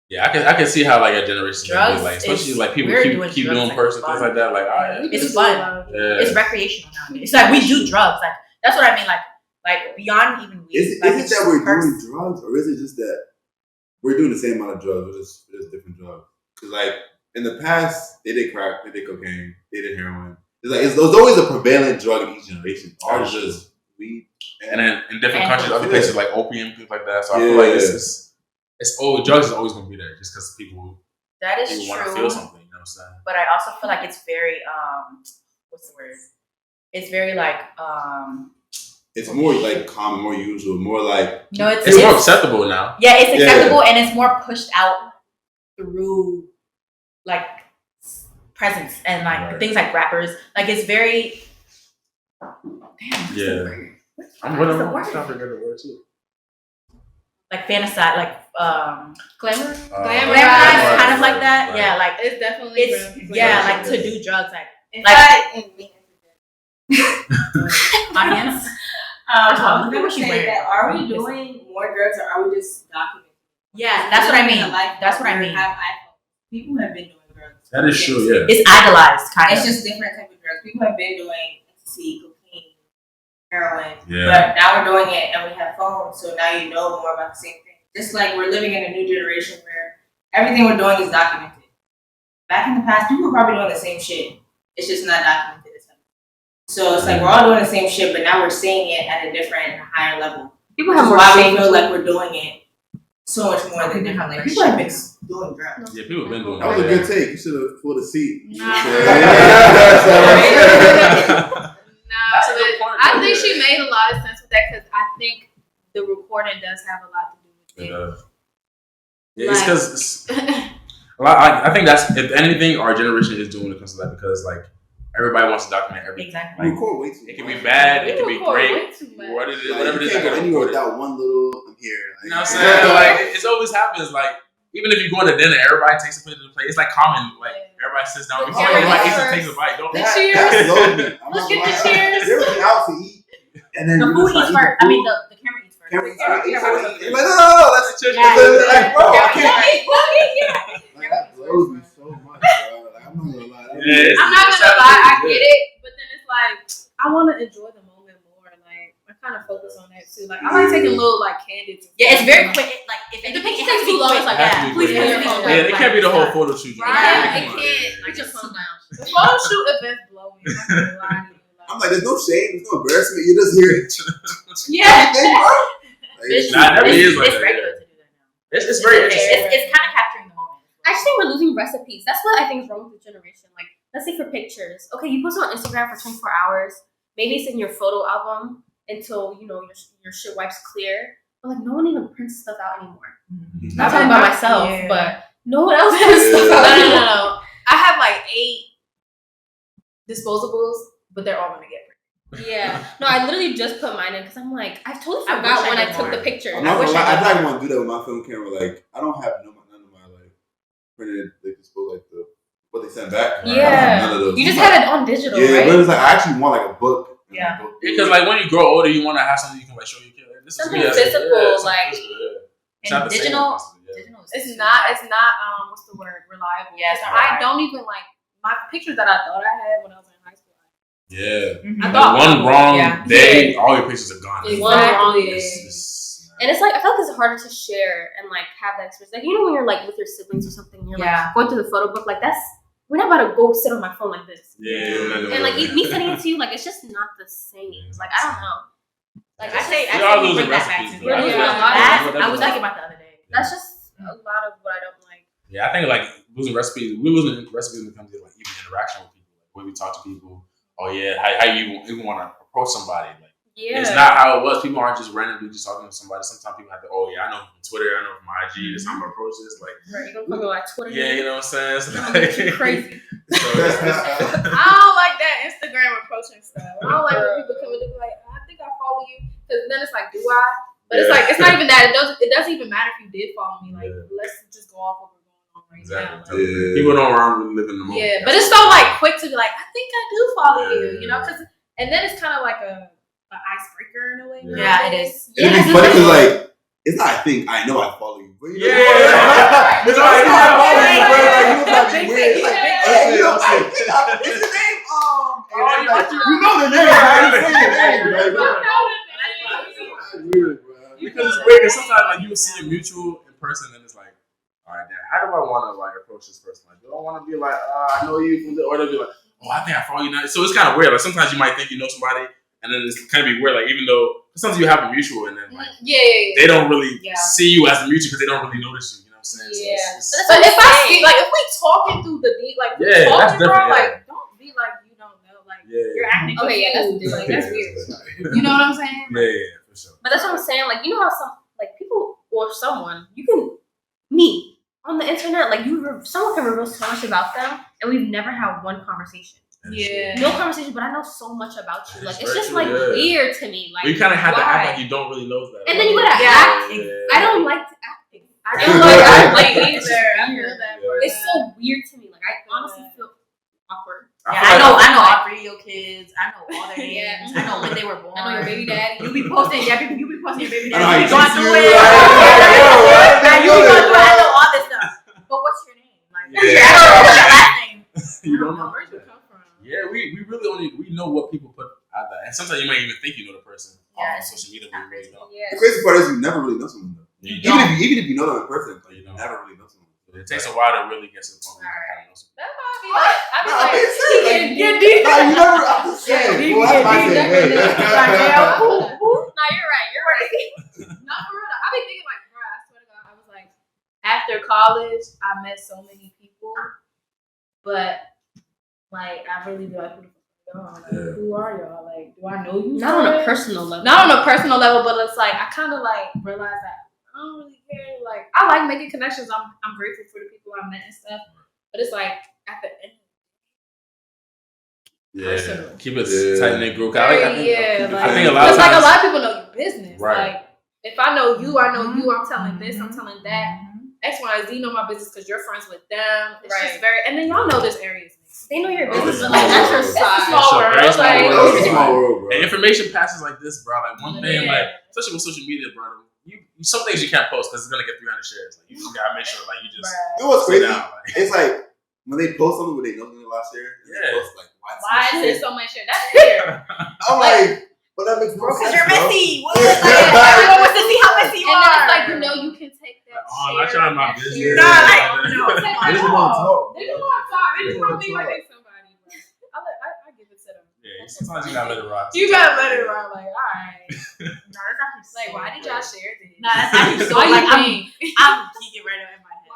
yeah, I can see how like a generation can be like, especially is- like people we're keep doing doing drugs, like, perks and fun. things like that. Like, all right, It's fun. yeah. It's recreational nowadays. It's like we do drugs. Like that's what I mean. Like beyond even weed. Is like, it it's that we're perks. doing drugs, or is it just that we're doing the same amount of drugs, but just different drugs? Because like in the past, they did crack, they did cocaine, they did heroin. It's like there's always a prevalent drug in each generation. Ours is just weed, And then in different And- countries, other Yeah. places like opium, things like that. So I Yeah. feel like it's always drugs is always gonna be there just because people That is want to true. feel something. You know what I'm saying? But I also feel like it's very what's the word? It's very like it's more like common, more usual, more like no, It's more acceptable now. Yeah, it's Yeah. acceptable and it's more pushed out through like presence and like Right. things like rappers. Like it's very Yeah. I'm What's really the word? trying to forget the word too. like fantasize, like Glamour. glamorized, kind of like that. Right. Yeah, like It's definitely. it's yeah, like to do drugs, like audience. I was Look at what gonna she's say wearing. that are we doing more drugs or are we just documenting? Yeah, that's what I Living mean. a life That's what I where we mean. have iPhones. People have been doing drugs. That is true. Yeah. It's idolized, kind It's of. just different type of drugs. People have been doing ecstasy, cocaine, heroin, Yeah. but now we're doing it and we have phones, so now you know more about the same thing. Just like we're living in a new generation where everything we're doing is documented. Back in the past, people were probably doing the same shit. It's just not documented as much. So it's like we're all doing the same shit, but now we're seeing it at a different and a higher level. People Which have is more why we shame. feel like we're doing it so much more than different. Like people have been doing drugs. Yeah, people have been doing that was a that. good take. You should have pulled a seat. Nah. That's a good point, I though, think yeah. she made a lot of sense with that because I think the recording does have a lot to do with it. Yeah, it's because I think that's if anything our generation is doing when it comes to that because like everybody wants to document everything. Exactly. You Like, record way too it can much. be bad, it can be record great, way too much. what it is, Like, whatever it you is. can't I go gotta anywhere record it. without one little. I'm here. You know what I'm saying? Like it's always happens. Like even if you go to dinner, everybody takes a plate to the plate. It's like common. Like everybody sits down before Cheers. everybody eats and takes a bite. Don't The That cheers. blows me. I'm Look not at the lying. cheers. There was out to eat, and then The you food just eats like, first. I mean, the camera eats first. Camera eats Yeah, first. camera Like, eats no, that's Cheers. like, bro, I can't. Yeah. Like, that blows me so much, bro. Like, I'm not gonna lie. That Yeah, really- I'm not gonna lie, I get it, but then it's like I want to enjoy the moment more. Like I kind of focus on that too. Like I like taking little like candies. Yeah, it's very quick. Like if If the anything, picture it has takes to be too long, quick. it's like, It has yeah, to be please quick. put your phone down. Yeah, it Like, can't be the whole stop. photo shoot. Right, Yeah, it come on, can't. yeah. Put your phone down. The photo shoot events blow me. I'm not gonna lie to you. I'm like, there's no shame, there's no embarrassment. You just hear it. Yeah. It's, Nah, that really is like it's that, regular to do that now. It's very interesting. It's kind of capturing the moment. I just think we're losing recipes. That's what I think is wrong with the generation. Like, let's say for pictures. Okay, you post it on Instagram for 24 hours. Maybe it's in your photo album until, you know, your shit wipes clear. But, like, no one even prints stuff out anymore. Mm-hmm. Not talking about myself, Yeah. but no one else prints stuff No, out no, anymore. no. I have like 8 disposables, but they're all gonna get printed. Yeah. No, I literally just put mine in because I'm like, I totally I forgot wish I when I did took more. the picture. I'm not wish gonna lie, I I did feel like I want to do that with my film camera. Like, I don't have none of my like printed like disposal, like the what they sent back. Yeah. I don't have none of those. You just Like, have it on digital, yeah, right? but it's like I actually want like a book. and, Yeah. go through Because it. like when you grow older, you want to have something you can like show your kid. Like, this Something is me as physical, something like- physical, yeah. And digital. It's not. What's the word? Reliable. Yeah, it's not I don't even like my pictures that I thought I had when I was in high school. Yeah. I thought one wrong day, all your pictures are gone. Exactly. One wrong day. And it's like I feel like it's harder to share and like have that experience. Like you know when you're like with your siblings or something, you're like going through the photo book. Like we're not about to go sit on my phone like this. Yeah. And like me sending it to you, like it's just not the same. Like I don't know. Like I say we bring that back to me. I was thinking about the other day. That's just a lot of what I don't like. Yeah, I think like losing recipes. We're losing recipes when it comes to like even interaction with people. Like when we talk to people. Oh yeah, how you even want to approach somebody? Like it's not how it was. People aren't just randomly just talking to somebody. Sometimes people have to. Oh yeah, I know from Twitter. I know from IG. This is how I'm gonna approach this. Like right, you don't come to like Twitter. Yeah, you know what I'm saying. It's like, crazy. So I don't like that Instagram approaching stuff. I don't like when people come in and be like, I think I follow you, because then it's like, do I? But it's like it's not even that. It doesn't even matter if you did follow me. Like let's just go off what we're going on right now. Like, people don't really live in the moment. Yeah, but it's so like quick to be like, I think I do follow you, you know, and then it's kind of like an icebreaker in a way. Yeah, it is. It'd be funny because like it's not. I know I follow you, but you know, It's I know I follow you, but like you know, Big weird. thing, Like, yeah. you know, I think is his name you know the name, Weird, bro. Because it's weird. Because sometimes like you will see a mutual in person, and it's like, all right, now how do I want to like approach this person? Like, do I want to be like, I know you from the, or they'll be like, oh, I think I follow you now. So it's kind of weird. Like sometimes you might think you know somebody, and then it's kind of be weird. Like even though sometimes you have a mutual, and then like they don't really see you as a mutual because they don't really notice you. You know what I'm saying? Yeah. So But if I see, like, if we talking through the deep, like, we that's talking, bro, different, like, don't be like you don't know, like, you're acting. Okay, yeah, that's confused. Like, that's weird. Yeah, You know what I'm saying? for sure. But that's what I'm saying. Like you know how some like people or someone you can meet on the internet. Like someone can reveal so much about them, and we've never had one conversation. Yeah. No conversation, but I know so much about you. Like it's just true, like weird to me. Like you kind of have to why? act like you don't really know that. And then you gotta act. I don't like acting. I don't like acting either. I feel that. It's so weird to me. Like I honestly feel awkward. I know all three of your kids. I know all their names. I know when they were born. I know your baby daddy. You be posting, you be posting your baby I know how daddy. You be you going see through you. it. Yeah, You be going through it. I know all this stuff. But what's your name? Like, I don't know what's your last name. You don't know. Where'd you come from? Yeah, we really we know what people put out there, and sometimes you might even think you know the person on social media, but you really don't. The crazy part is you never really know someone though. Even if you know them in person, like, you never really know someone. It takes a while to really get to the point where you kind of know someone. That's why I be like, Get deep. You never. I'm just saying. Well, that's my thing. No, you're right. You're right. not for real. I be thinking like, bro, I swear to God, I was like, after college, I met so many people, but like, I really be like, who the fuck are y'all? Like, who are y'all? Like, do I know you? Not on a personal level. Not on a personal level, but it's like I kind of like realize that I don't really care. Like, I like making connections. I'm grateful for the people I met and stuff, but it's like at the end. Yeah, keep it tight knit group. I think a lot of times, like a lot of people know your business. Right. Like if I know you, I know you. I'm telling this, I'm telling that. X, Y, and Z know my business because you're friends with them. It's just very, and then y'all know this area. They know your business, but like that's your side. Small world. It's a small world, bro. And information passes like this, bro. Like one thing, like especially with social media, bro. You some things you can't post because it's gonna get 300 shares. Like you just gotta make sure, like you just. You know what's crazy? Down, like. It's like when they post something where they know something last year. Yeah. They post like, why is it so much shit? That's weird. I'm like, but that makes no sense. Because you're bro. messy. What? Everyone wants to see how messy you And are. then it's like, you know, you can take that. Oh, not trying my business. Yeah. Nah, like, No, They just want to talk. They just want to talk. They just want to be like they somebody. I give it to them. Yeah, sometimes you gotta let it rock. You gotta let it ride. Like, all right. No, that's actually Like, why did y'all share this? Nah, that's actually so Why you like think? I'm geeking right now in my head.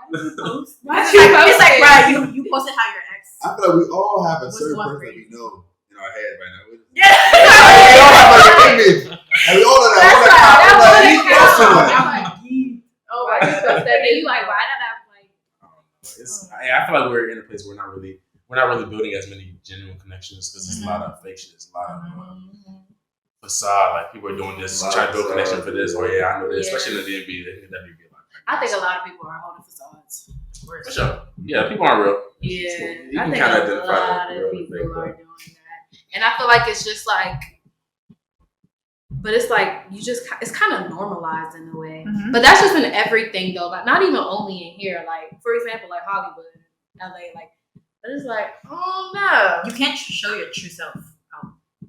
Why It's did you like, post bro, you posted how your ex. I feel like we all have a What's certain one person that we phrase? know in our head right now. Yeah. We all have like an image. And we all know that. That's We're right. like, That's he what close to it us. counts. Oh, why you post that? And you like, why did I like? I feel like we're in a place where we're not really building as many genuine connections because there's a lot of fake shit. There's a lot of facade. Like people are doing this, trying to build connection for this. Or I know this, especially in the DMV. They think that be a lot. I think a lot of people are holding facades. For sure. Yeah, people aren't real. Yeah, You I can think kind of a identify lot the of real people fake, are but- doing that, and I feel like it's just like But it's like it's kind of normalized in a way. Mhm. But that's just in everything though. Like not even only in here. Like for example, like Hollywood, LA. Like, but it's like, oh no, You can't show your true self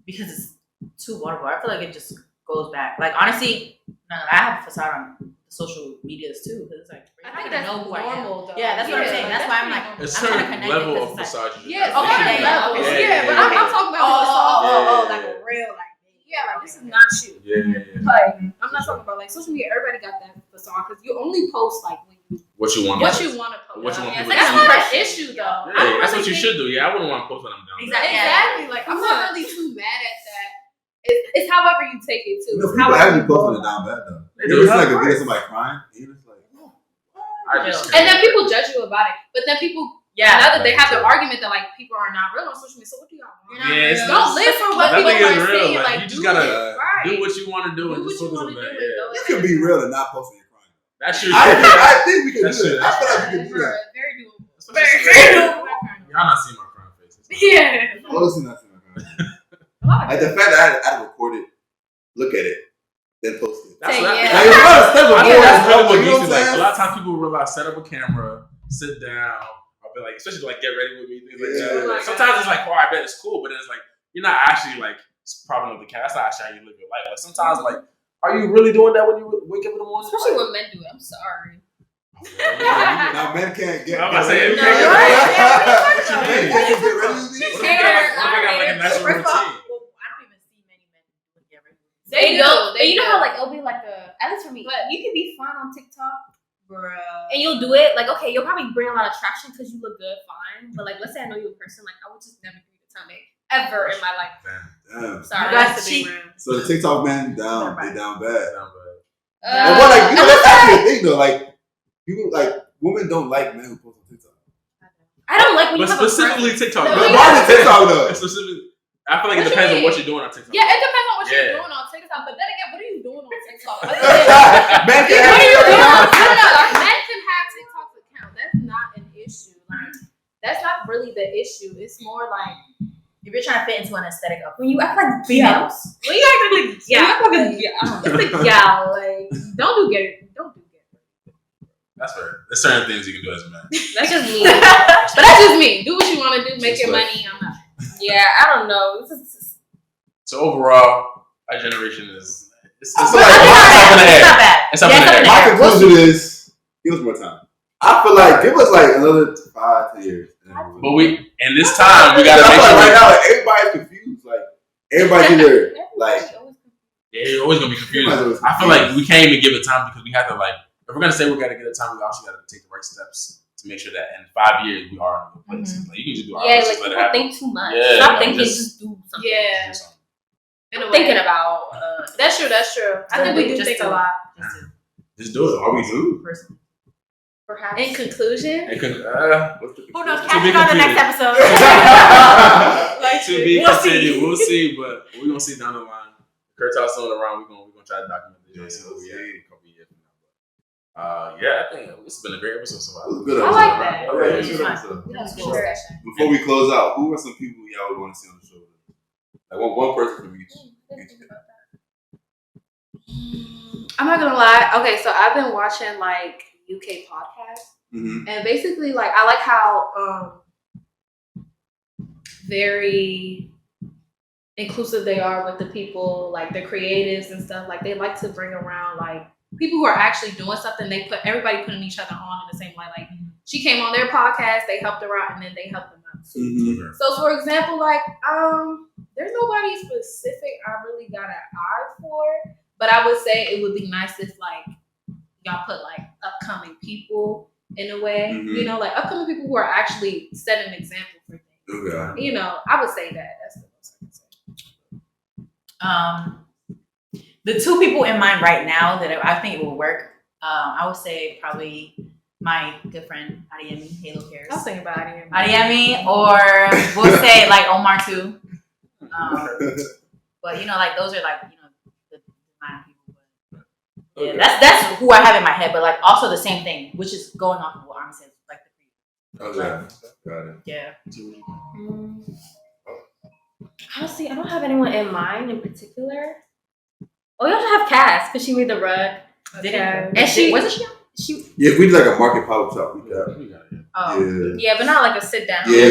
because it's too vulnerable. I feel like it just goes back. Like honestly, no, I have a facade on the social medias too because it's like I think that's know who I am. normal though. Yeah, that's what I'm saying. like, That's why I'm like, A I'm certain kinda connected level because of it's like, misogyny. Yeah, okay, certain yeah, levels. okay. Yeah, but I'm talking about like a real like. like this is not you. Yeah. Like I'm not talking about like social media. Everybody got that facade because you only post like when you What you want? what you want to post. What you want Yeah, people to that's see. not an issue though. Yeah, I don't that's what really you should do. Yeah, I wouldn't want to post when I'm down. Exactly. Like I'm not really too mad at that. It's however you take it too. You know, It's people however actually you posting go. it down bad though. They You do. ever see like a Of video of course. somebody crying? And you're just like, I just And then people judge you about it, but then people they have the argument that like people are not real on social media. So what do y'all want? Yeah, it's Don't live for what nothing people is are real. saying. Like, Like you just do gotta it, right. do what you want to do and Do what just you focus want on to do that. and Yeah, go you can be real and not posting your crying. that's true. I think we can That's do true. it. I feel like we can do that. Very doable. Very doable. Y'all not seeing my crying faces. Yeah. Honestly, not seeing my crying. Like the fact that I had to record it, look at it, then post it. That's Say what yeah. Like it's not a step I of think more. that's really what You know gets you. what I'm Like a saying? lot of times people realize set up a camera, sit down. I'll be like, especially like get ready with me, things like that. Yeah. Like, sometimes it's like, oh, I bet it's cool, but then it's like you're not actually like propping up the camera. That's not actually how you live your life. Like sometimes, like, are you really doing that when you wake up in the morning? Especially Like, when men do it. I'm sorry. Now men can't get. I'm about to say, ready. men can't get Men ready. can't get ready with me. What if I got like a nice routine? I don't even see many men doing get ready. They do. don't. They You know do. how like it'll be like at least for me. But- you can be fine on TikTok Bruh. and you'll do it. Like okay, you'll probably bring a lot of traction because you look good, fine. But like let's say I know you in person, like I would just never give you the time ever in my life. Damn. Sorry. That's cheap. So the TikTok men down, they down bad. Uh, And what like you know that's actually a thing though. Like people like women don't like men who post on TikTok. I don't like when But you have a specifically friend. TikTok. No, But yeah. why is TikTok though? Specifically, I feel like it What you depends on mean? what you're doing on TikTok. Yeah, it depends on what Yeah. you're doing on TikTok. But then again, what are you doing on TikTok? Men can What are you doing? have No, men can have TikTok account. That's not an issue. Like that's not really the issue. It's more like If you're trying to fit into an aesthetic of When you act like females, when you act like yeah, like don't do gay. That's fair. There's certain things you can do as a man. That's just me. But that's just me. Do what you want to do. Make your money. I'm not. yeah. I don't know. So overall, our generation is it's I up feel like in the it's air. not bad. It's up Yeah, in the air. My We'll conclusion see. is give us more time. I feel like give us like another 5 to years. But in this time, we I gotta feel make like sure. right now like everybody's confused. Like everybody's either like Yeah, you're always gonna be confused. I feel like we can't even give it time because we have to like if we're gonna say we gotta give it time, we also gotta take the right steps to make sure that in 5 years we are in a good place. Like you can just do our Yeah, best, like just let it people happen. think too much. Yeah, Stop like, thinking. just- Just do something. Yeah. Do something. In a way. Thinking about. That's true. That's true. I think we do Just think do a it. lot. Just do it. Are we do? Person. Perhaps. In conclusion, What's the Who knows? To Catch be you on the next computed. episode. like To be We'll continued. see. We'll see, but we're gonna see down the line. CurbTalks on around. We're gonna try to document this. Yeah, See what we we'll at see. in a couple years from now. Yeah, I think this has been a great episode so far. It was a good I episode. like that. I like It's that fun. episode. That's Sure. good. Before we close out, who are some people y'all would want to see on the show? Like one person from each. I'm not gonna lie. Okay, so I've been watching like UK podcasts, Mm-hmm. and basically, like I like how very inclusive they are with the people, like the creatives and stuff. Like they like to bring around like people who are actually doing something. They put everybody putting each other on in the same light. Like she came on their podcast, they helped her out, and then they helped them out too. Mm-hmm. So for example, like there's nobody specific I really got an eye for, but I would say it would be nice if like y'all put like upcoming people in a way, Mhm. you know, like upcoming people who are actually setting an example for things. Okay. You know, I would say that. That's the most I can say. The two people in mind right now that I think it will work. I would say probably my good friend Adiemi, Halo Cares. I was thinking about it. Adiemi, or we'll say like Omar too. But you know, like those are like the line people. But yeah, that's who I have in my head. But like also the same thing, which is going off of what Armin said, like the Okay. Got it. yeah. Honestly, I don't have anyone in mind in particular. Oh, you also have Cass because she made the rug. Didn't And she wasn't she? Yeah, we did like a market pop-up shop. We got. Oh. Yeah, but not like a sit down. Yeah,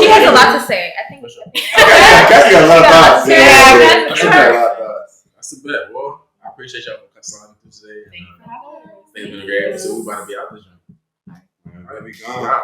She has a lot to say. I think. Cassie got a lot of thoughts. Yeah, She got a lot of thoughts. That's a bet. Well, I appreciate y'all for signing through today. It's been a great episode. We about to be out this joint. All right, we gone.